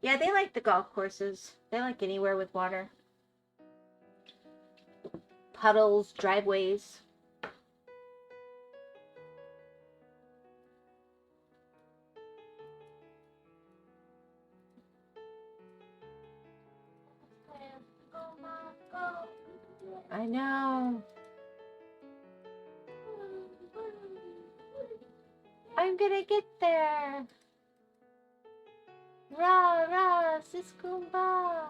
Yeah, they like the golf courses. They like anywhere with water. Puddles, driveways. I know. I'm gonna get there. Rah, rah, Siskumba.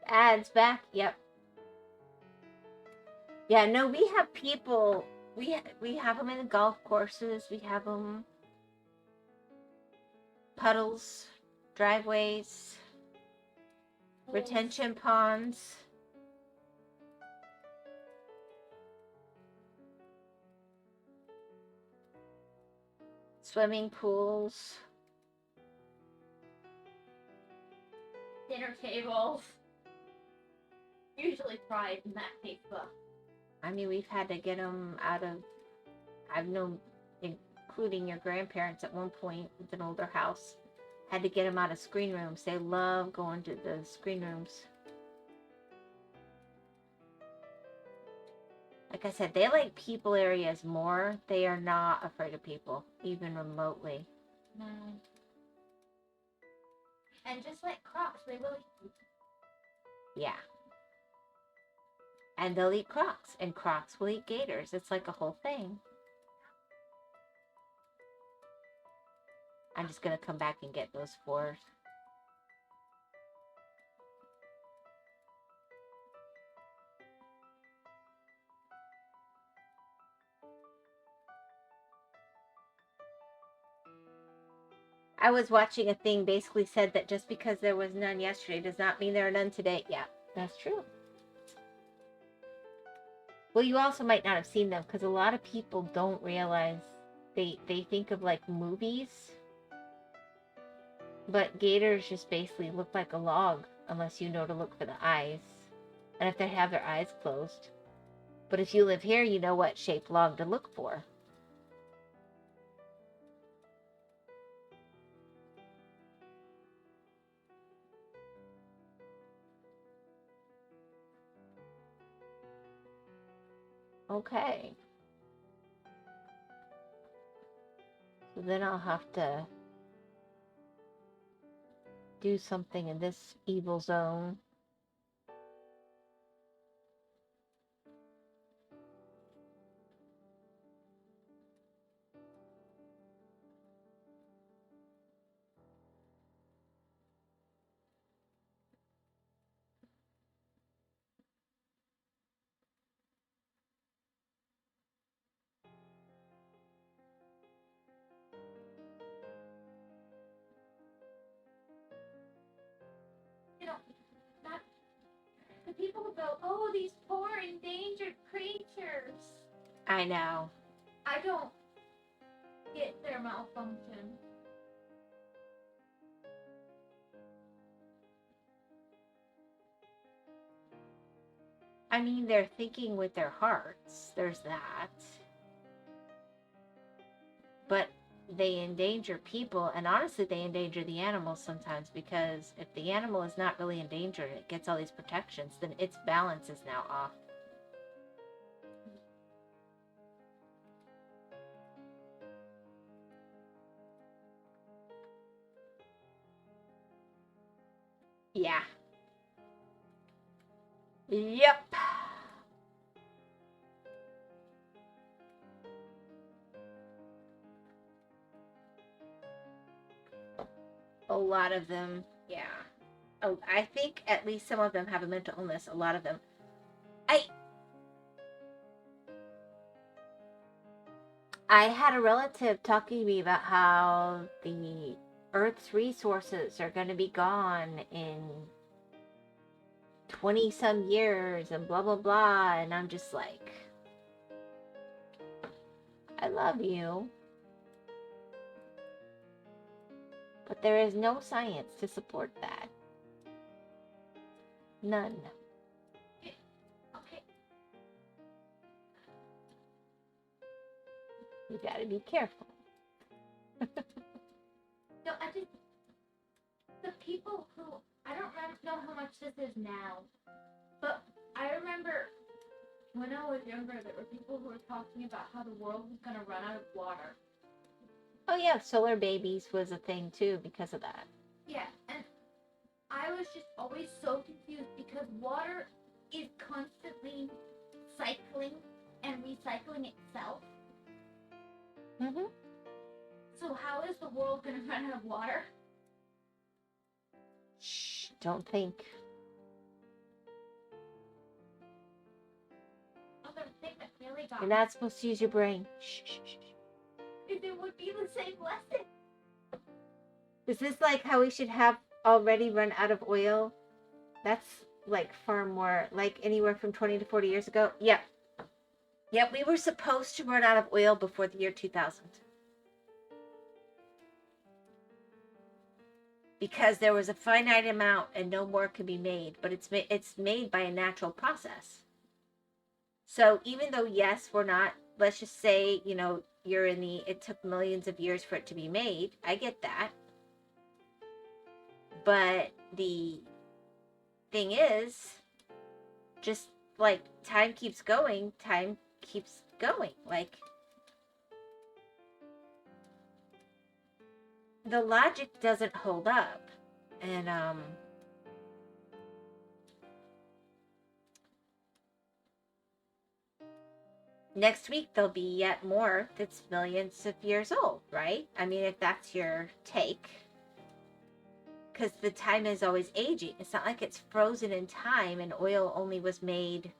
Ads back. Yep. Yeah, no, we have people. We have them in the golf courses. We have them puddles, driveways, retention ponds. Swimming pools. Dinner tables. Usually pride in that Facebook. I mean, we've had to get them out of, I've known, including your grandparents at one point with an older house, had to get them out of screen rooms. They love going to the screen rooms. Like I said, they like people areas more. They are not afraid of people, even remotely. No. And just like crocs, they will eat. Yeah. And they'll eat crocs, and crocs will eat gators. It's like a whole thing. I'm just going to come back and get those 4. I was watching a thing basically said that just because there was none yesterday does not mean there are none today. Yeah, that's true. Well, you also might not have seen them because a lot of people don't realize they think of like movies, but gators just basically look like a log unless you know to look for the eyes, and if they have their eyes closed. But if you live here, you know what shaped log to look for. Okay. So then I'll have to do something in this evil zone. You know, not the people who go, oh, these poor endangered creatures. I know. I don't get their malfunction. I mean, they're thinking with their hearts. There's that. But they endanger people, and honestly, they endanger the animals sometimes, because if the animal is not really endangered, it gets all these protections, then its balance is now off. Yeah. Yep. A lot of them, yeah. Oh, I think at least some of them have a mental illness. A lot of them. I had a relative talking to me about how the Earth's resources are going to be gone in 20 some years and blah blah blah, and I'm just like, I love you, but there is no science to support that. None. Okay. You gotta be careful. No, I just the people who I don't know how much this is now, but I remember when I was younger, there were people who were talking about how the world was gonna run out of water. Oh yeah, solar babies was a thing too because of that. Yeah, and I was just always so confused because water is constantly cycling and recycling itself. Mm-hmm. So how is the world going to run out of water? Shh, don't think. Other thing that really got You're not supposed to use your brain. Shh, shh, shh. if it would be the same lesson. Is this like how we should have already run out of oil? That's like far more, like anywhere from 20 to 40 years ago. Yep. Yep, we were supposed to run out of oil before the year 2000. Because there was a finite amount and no more could be made, but it's made by a natural process. So even though, yes, we're not, let's just say, you know, it took millions of years for it to be made. I get that. But the thing is, just like time keeps going. Like, the logic doesn't hold up. And, next week there'll be yet more that's millions of years old, right? I mean, if that's your take. Because the time is always aging. It's not like it's frozen in time and oil only was made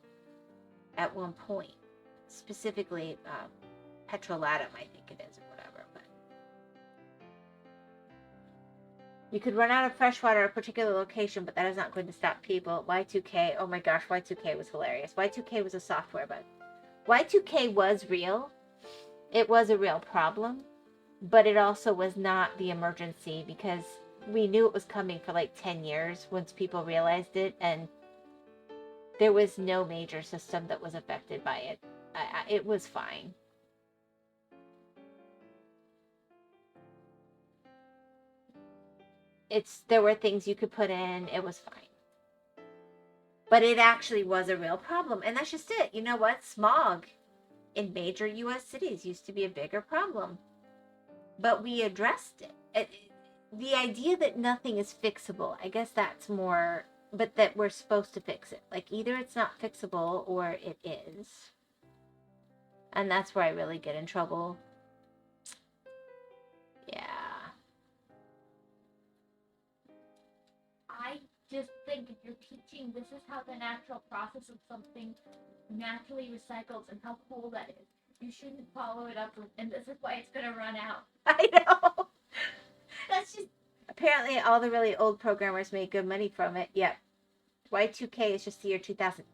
at one point. Specifically, petrolatum, I think it is, or whatever. But you could run out of fresh water at a particular location, but that is not going to stop people. Y2K, oh my gosh, Y2K was hilarious. Y2K was a software bug. Y2K was real. It was a real problem, but it also was not the emergency because we knew it was coming for like 10 years once people realized it, and there was no major system that was affected by it. It was fine. There were things you could put in. It was fine. But it actually was a real problem. And that's just it. You know what? Smog in major U.S. cities used to be a bigger problem. But we addressed it. The idea that nothing is fixable, I guess that's more, but that we're supposed to fix it. Like, either it's not fixable or it is. And that's where I really get in trouble. Yeah. I just think if you're teaching this is how the natural process of something naturally recycles and how cool that is, you shouldn't follow it up with, and this is why it's going to run out. I know. That's just... Apparently, all the really old programmers made good money from it. Yep. Y2K is just the year 2000.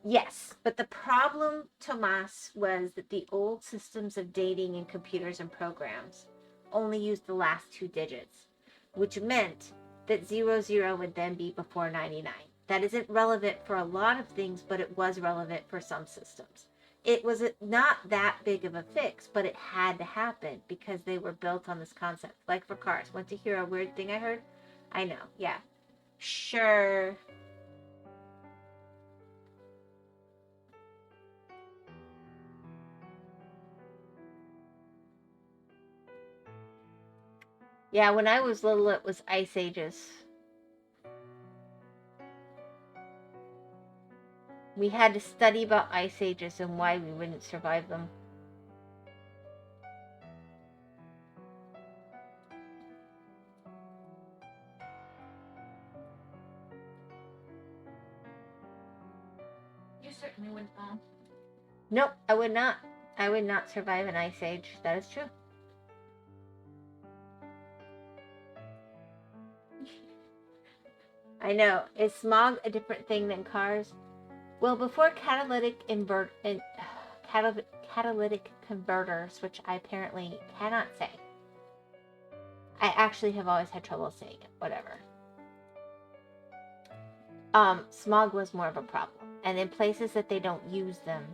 Yes, but the problem, Tomas, was that the old systems of dating in computers and programs only used the last two digits, which meant that 00 would then be before 99. That isn't relevant for a lot of things, but it was relevant for some systems. It was not that big of a fix, but it had to happen because they were built on this concept. Like for cars. Want to hear a weird thing I heard? I know, yeah. Sure. Yeah, when I was little, it was ice ages. We had to study about ice ages and why we wouldn't survive them. You certainly wouldn't know. Nope, I would not. I would not survive an ice age. That is true. I know. Is smog a different thing than cars? Well, before catalytic converters, which I apparently cannot say. I actually have always had trouble saying it. Whatever. Smog was more of a problem. And in places that they don't use them.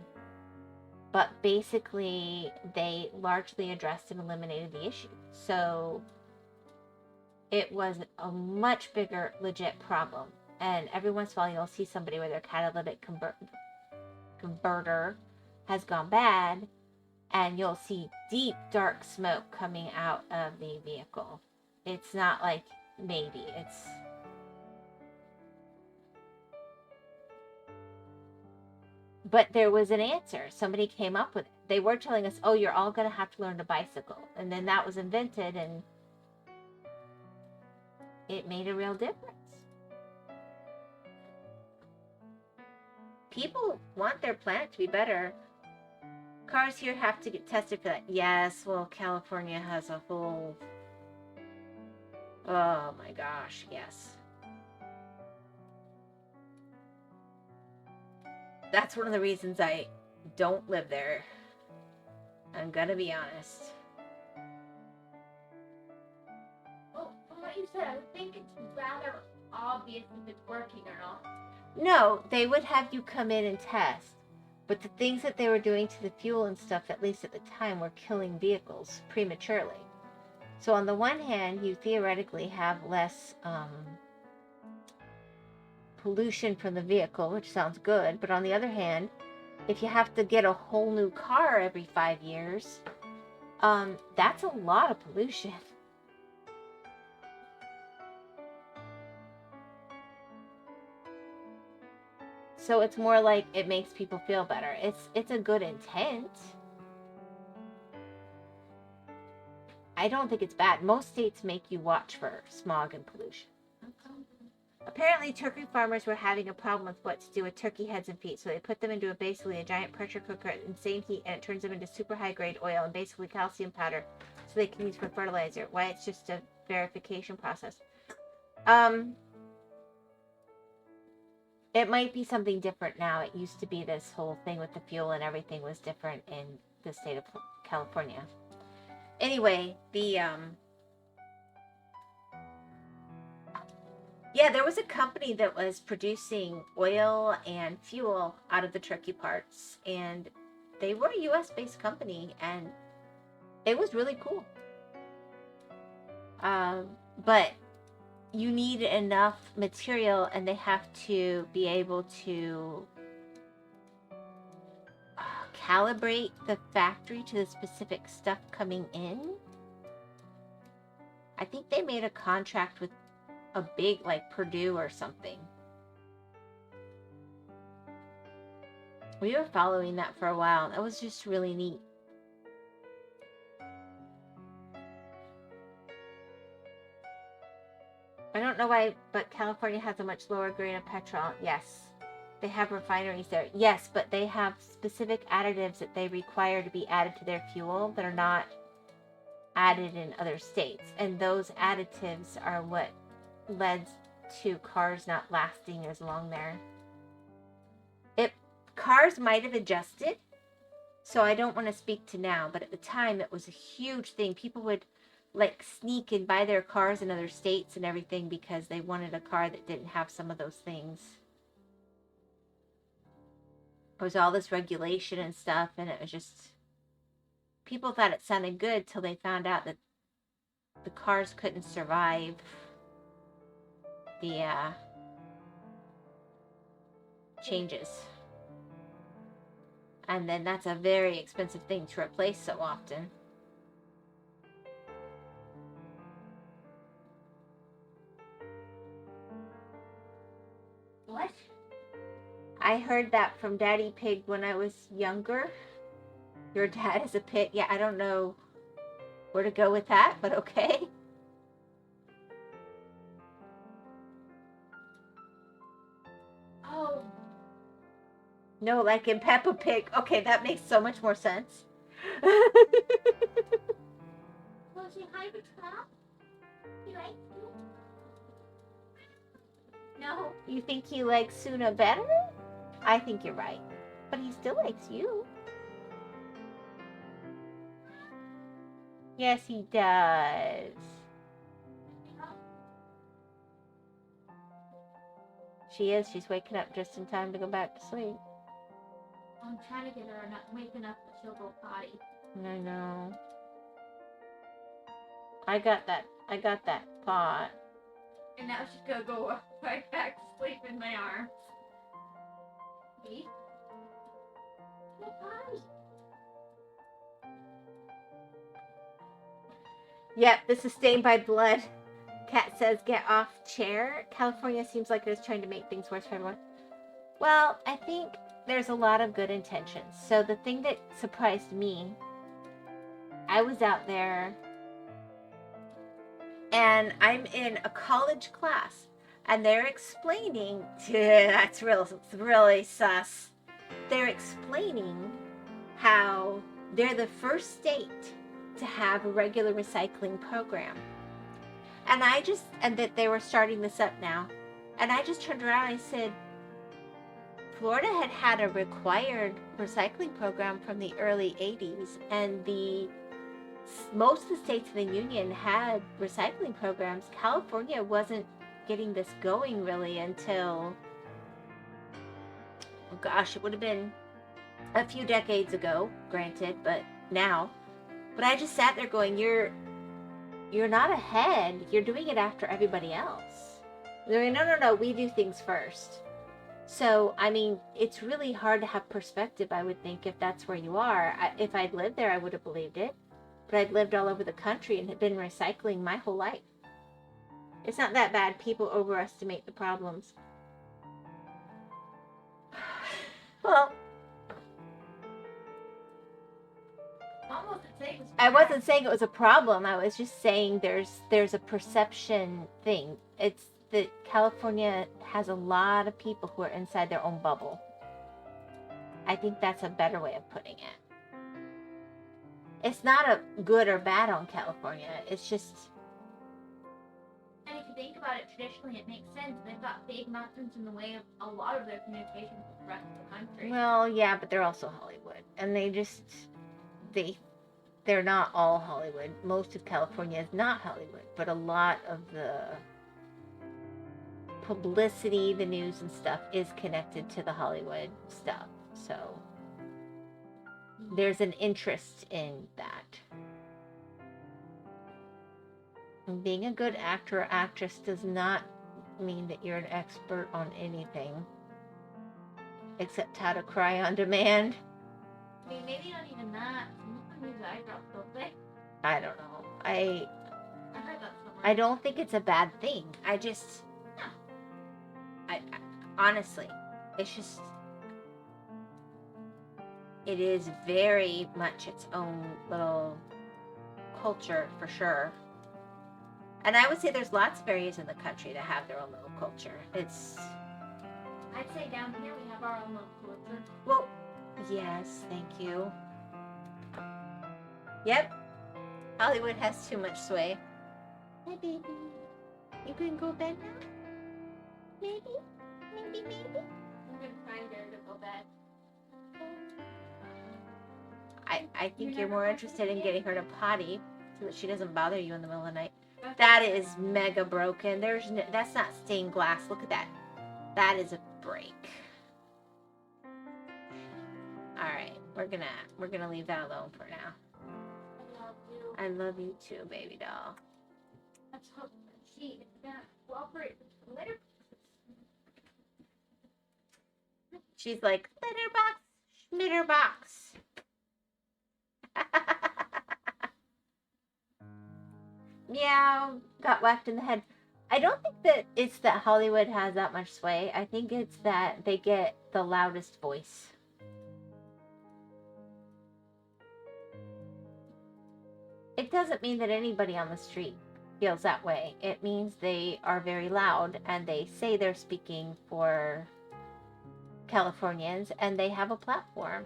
But basically, they largely addressed and eliminated the issue. So it was a much bigger, legit problem. And every once in a while, you'll see somebody where their catalytic converter has gone bad, and you'll see deep, dark smoke coming out of the vehicle. It's not like maybe. But there was an answer. Somebody came up with it. They were telling us, oh, you're all going to have to learn to bicycle. And then that was invented, and it made a real difference. People want their planet to be better. Cars here have to get tested for that. Yes, well, California has a whole... Oh my gosh, yes. That's one of the reasons I don't live there. I'm gonna be honest. Well, from what you said, I would think it's rather obvious if it's working or not. No, they would have you come in and test. But the things that they were doing to the fuel and stuff, at least at the time, were killing vehicles prematurely. So on the one hand, you theoretically have less pollution from the vehicle, which sounds good. But on the other hand, if you have to get a whole new car every 5 years, that's a lot of pollution. So it's more like it makes people feel better. It's a good intent. I don't think it's bad. Most states make you watch for smog and pollution. Apparently, turkey farmers were having a problem with what to do with turkey heads and feet, so they put them into basically a giant pressure cooker at insane heat, and it turns them into super high-grade oil and basically calcium powder, so they can use for fertilizer. Why it's just a verification process. It might be something different now. It used to be this whole thing with the fuel and everything was different in the state of California. Anyway, yeah, there was a company that was producing oil and fuel out of the turkey parts, and they were a US-based company, and it was really cool. But you need enough material, and they have to be able to calibrate the factory to the specific stuff coming in. I think they made a contract with a big, like, Purdue or something. We were following that for a while. That was just really neat. I don't know why, but California has a much lower grade of petrol. Yes. They have refineries there. Yes, but they have specific additives that they require to be added to their fuel that are not added in other states. And those additives are what led to cars not lasting as long there. Cars might have adjusted, so I don't want to speak to now, but at the time it was a huge thing. People would like sneak and buy their cars in other states and everything because they wanted a car that didn't have some of those things. There was all this regulation and stuff, and it was just, people thought it sounded good till they found out that the cars couldn't survive the changes. And then that's a very expensive thing to replace so often. What? I heard that from Daddy Pig when I was younger. Your dad is a pig. Yeah, I don't know where to go with that, but okay. Oh. No, like in Peppa Pig. Okay, that makes so much more sense. Well, say hi to Trump. He likes you. No. You think he likes Suna better? I think you're right. But he still likes you. Yes, he does. She is. She's waking up just in time to go back to sleep. I'm trying to get her not waking up, but she'll go potty. I know. I got that pot. And now she's gonna go right back to sleep in my arms. Me? Go potty. Yep, this is stained by blood. Cat says, get off chair. California seems like it is trying to make things worse for everyone. Well, I think there's a lot of good intentions. So the thing that surprised me, I was out there and I'm in a college class and they're explaining that's really sus. They're explaining how they're the first state to have a regular recycling program. And that they were starting this up now. And I just turned around and I said, Florida had a required recycling program from the early 80s, and most of the states in the union had recycling programs. California wasn't getting this going really until, oh gosh, it would have been a few decades ago, granted, but now. But I just sat there going, you're not ahead. You're doing it after everybody else. They're like, no, we do things first. So, I mean, it's really hard to have perspective, I would think, if that's where you are. If I'd lived there, I would have believed it. But I'd lived all over the country and had been recycling my whole life. It's not that bad. People overestimate the problems. Well, I wasn't saying it was a problem. I was just saying there's a perception thing. It's that California has a lot of people who are inside their own bubble. I think that's a better way of putting it. It's not a good or bad on California. It's just... And if you think about it, traditionally it makes sense. They've got big mountains in the way of a lot of their communications with the rest of the country. Well, yeah, but they're also Hollywood. And they're not all Hollywood. Most of California is not Hollywood. But a lot of the publicity, the news and stuff is connected to the Hollywood stuff. So there's an interest in that. And being a good actor or actress does not mean that you're an expert on anything except how to cry on demand. I mean, maybe not even that. Some of them use eye drops, don't they? I don't know. I heard that somewhere. I don't think it's a bad thing. I honestly, it's just, it is very much its own little culture for sure. And I would say there's lots of areas in the country that have their own little culture. I'd say down here we have our own little culture. Well, yes, thank you. Yep. Hollywood has too much sway. Hi, baby. You can go bed now? Maybe? I'm gonna find her to go bed. I think you're more interested in getting her to potty so that she doesn't bother you in the middle of the night. That is mega broken. That's not stained glass. Look at that. That is a break. All right, we're gonna leave that alone for now. I love you. I love you too, baby doll. Let's hope she is gonna cooperate with the litter. She's like, litter box, schmitter box. Meow, got whacked in the head. I don't think that it's that Hollywood has that much sway. I think it's that they get the loudest voice. It doesn't mean that anybody on the street feels that way. It means they are very loud and they say they're speaking for Californians and they have a platform.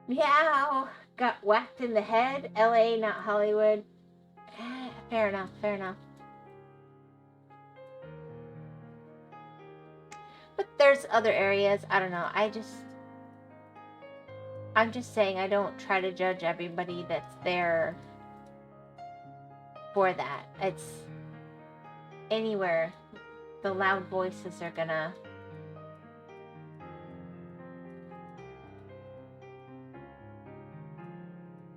Meow, got whacked in the head. LA, not Hollywood. Fair enough, fair enough. But there's other areas. I don't know. I'm just saying I don't try to judge everybody that's there for that. It's anywhere the loud voices are gonna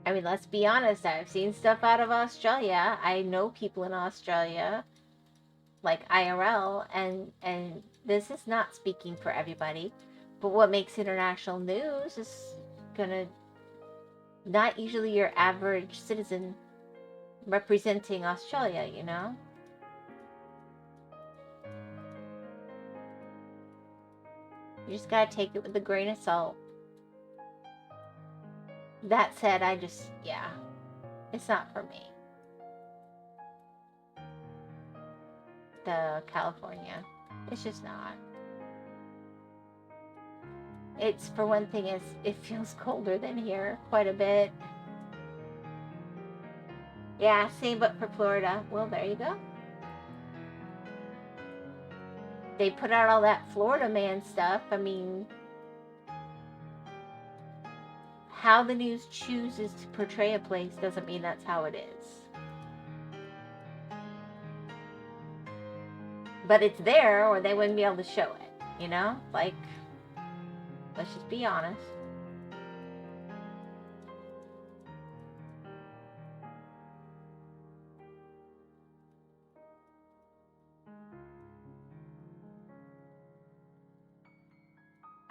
I mean, let's be honest. I've seen stuff out of Australia. I know people in Australia, like IRL, and this is not speaking for everybody. But what makes international news is gonna not usually your average citizen representing Australia, you know? You just gotta take it with a grain of salt. That said, yeah, it's not for me. The California, it's just not. It's, for one thing, it feels colder than here quite a bit. Yeah, same but for Florida. Well, there you go. They put out all that Florida man stuff. I mean, how the news chooses to portray a place doesn't mean that's how it is. But it's there, or they wouldn't be able to show it, you know? Like, let's just be honest.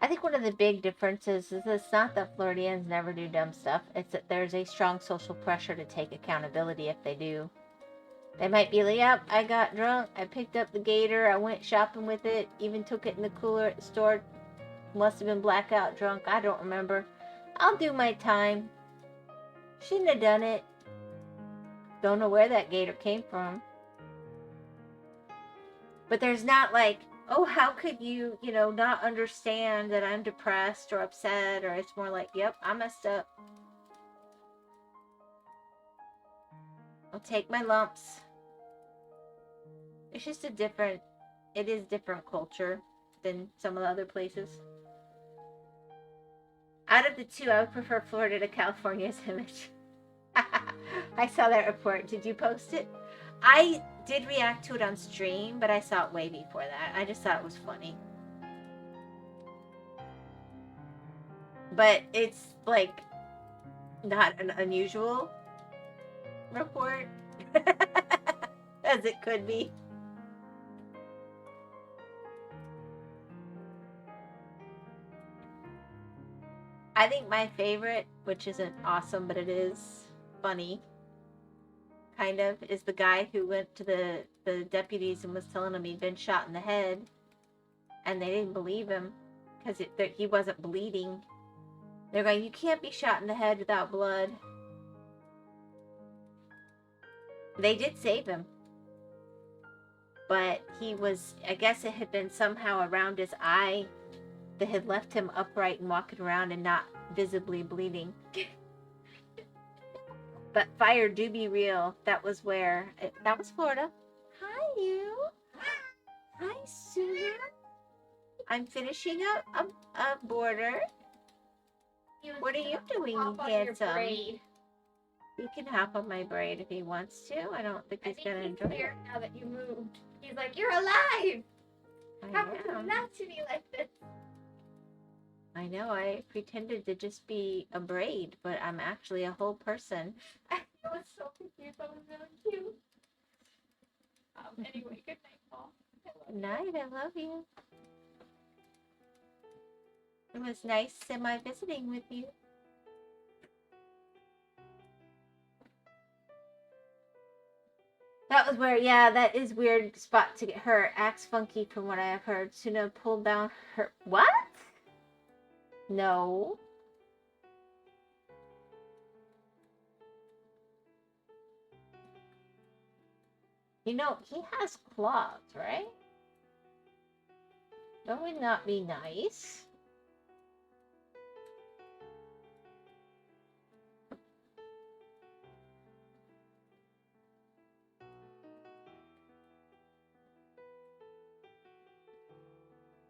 I think one of the big differences is it's not that Floridians never do dumb stuff. It's that there's a strong social pressure to take accountability if they do. They might be like, yep, I got drunk, I picked up the gator, I went shopping with it, even took it in the cooler at the store. Must have been blackout drunk, I don't remember. I'll do my time. Shouldn't have done it. Don't know where that gator came from. But there's not like, oh, how could you, not understand that I'm depressed or upset, or it's more like, yep, I messed up. I'll take my lumps. It's just it is different culture than some of the other places. Out of the two, I would prefer Florida to California's image. I saw that report. Did you post it? I did react to it on stream, but I saw it way before that. I just thought it was funny. But it's like not an unusual report as it could be. I think my favorite, which isn't awesome, but it is funny, kind of, is the guy who went to the deputies and was telling them he'd been shot in the head, and they didn't believe him because he wasn't bleeding. They're going, you can't be shot in the head without blood. They did save him, but he was, I guess it had been somehow around his eye that had left him upright and walking around and not visibly bleeding. But fire do be real. That was that was Florida. Hi, you. Hi, Sue. I'm finishing up a border. What are you doing, handsome? He can hop on my braid if he wants to. I don't think he's gonna enjoy it. Now that you moved, he's like, you're alive. How could you not to me like this? I know. I pretended to just be a braid, but I'm actually a whole person. I was so confused. I was really cute. Anyway, good night, Paul. Good night. I love you. It was nice semi-visiting with you. That was where, yeah, that is weird spot to get hurt. Acts funky from what I have heard. Suna pulled down her... What? No. He has claws, right? That would not be nice.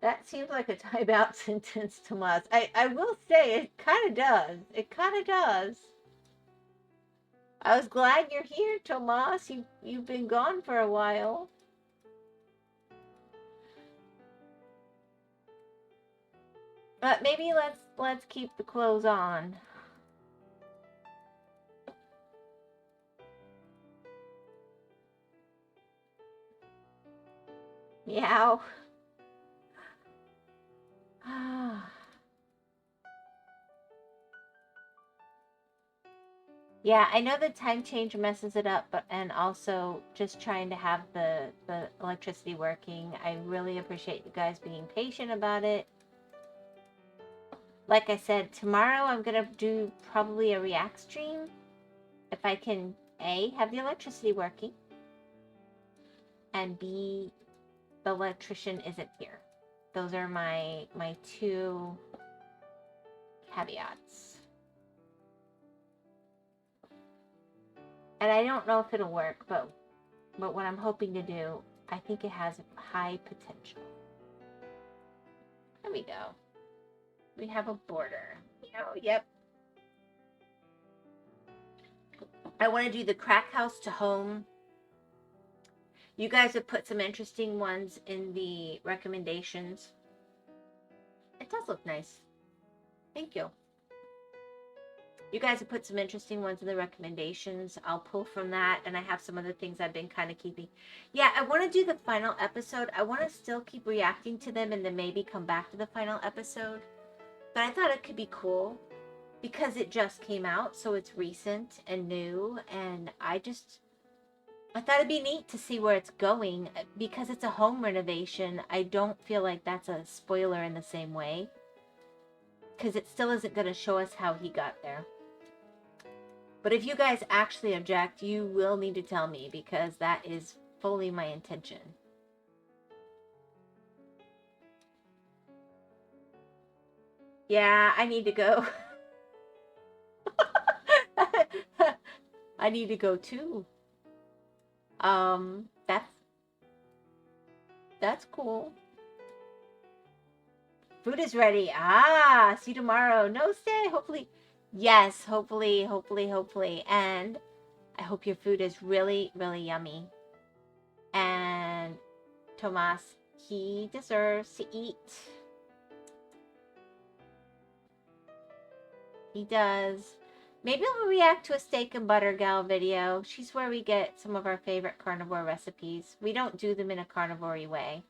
That seems like a timeout sentence, Tomas. I will say, it kind of does. It kind of does. I was glad you're here, Tomas. You've been gone for a while. But maybe let's keep the clothes on. Meow. Yeah, I know the time change messes it up, but and also just trying to have the electricity working. I really appreciate you guys being patient about it. Like I said, tomorrow I'm gonna do probably a react stream if I can A, have the electricity working, and B, the electrician isn't here. Those are my two caveats. And I don't know if it'll work, but what I'm hoping to do, I think it has high potential. There we go. We have a border. Yep. I want to do the crack house to home. You guys have put some interesting ones in the recommendations. It does look nice. Thank you. You guys have put some interesting ones in the recommendations. I'll pull from that, and I have some other things I've been kind of keeping. Yeah, I want to do the final episode. I want to still keep reacting to them and then maybe come back to the final episode. But I thought it could be cool because it just came out, so it's recent and new, and I thought it'd be neat to see where it's going. Because it's a home renovation, I don't feel like that's a spoiler in the same way, because it still isn't going to show us how he got there. But if you guys actually object, you will need to tell me, because that is fully my intention. Yeah, I need to go. I need to go too. That's cool. Food is ready. Ah, see you tomorrow. No, stay. Hopefully. Yes, hopefully. And I hope your food is really, really yummy. And Tomas, he deserves to eat. He does. Maybe I'll react to a steak and butter gal video. She's where we get some of our favorite carnivore recipes. We don't do them in a carnivore-y way.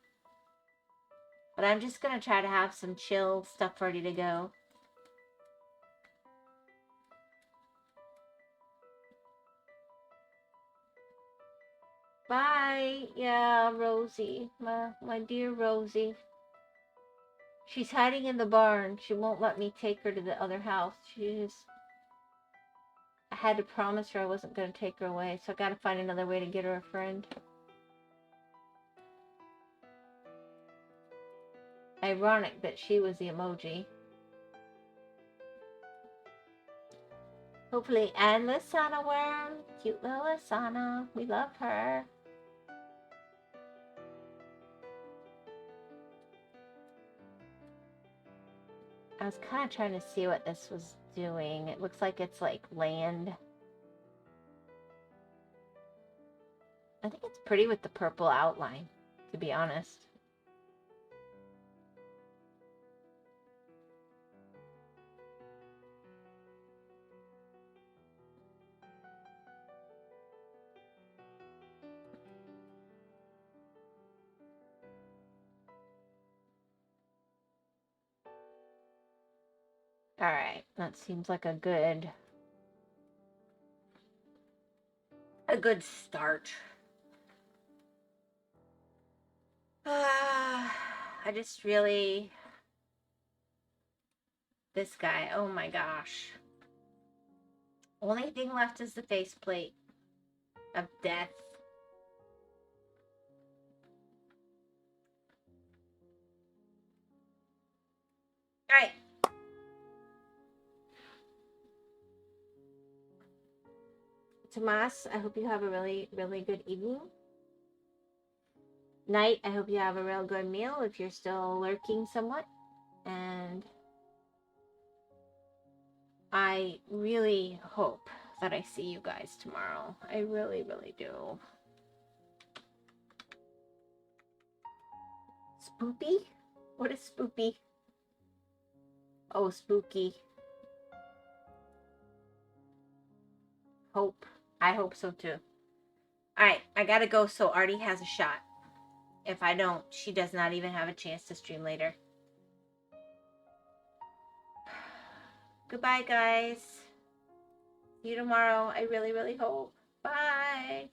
But I'm just going to try to have some chill stuff ready to go. Bye. Yeah, Rosie. My dear Rosie. She's hiding in the barn. She won't let me take her to the other house. I had to promise her I wasn't going to take her away, so I got to find another way to get her a friend. Ironic that she was the emoji. Hopefully, and Lasana worm. Cute little Lasana. We love her. I was kind of trying to see what this was doing. It looks like it's like land. I think it's pretty with the purple outline, to be honest. Alright, that seems like a good start. I just really... This guy, oh my gosh. Only thing left is the faceplate of death. Alright. Tomas, I hope you have a really, really good evening. Night, I hope you have a real good meal if you're still lurking somewhat. And I really hope that I see you guys tomorrow. I really, really do. Spoopy? What is spoopy? Oh, spooky. Hope. I hope so too. Alright, I gotta go so Artie has a shot. If I don't, she does not even have a chance to stream later. Goodbye, guys. See you tomorrow. I really, really hope. Bye.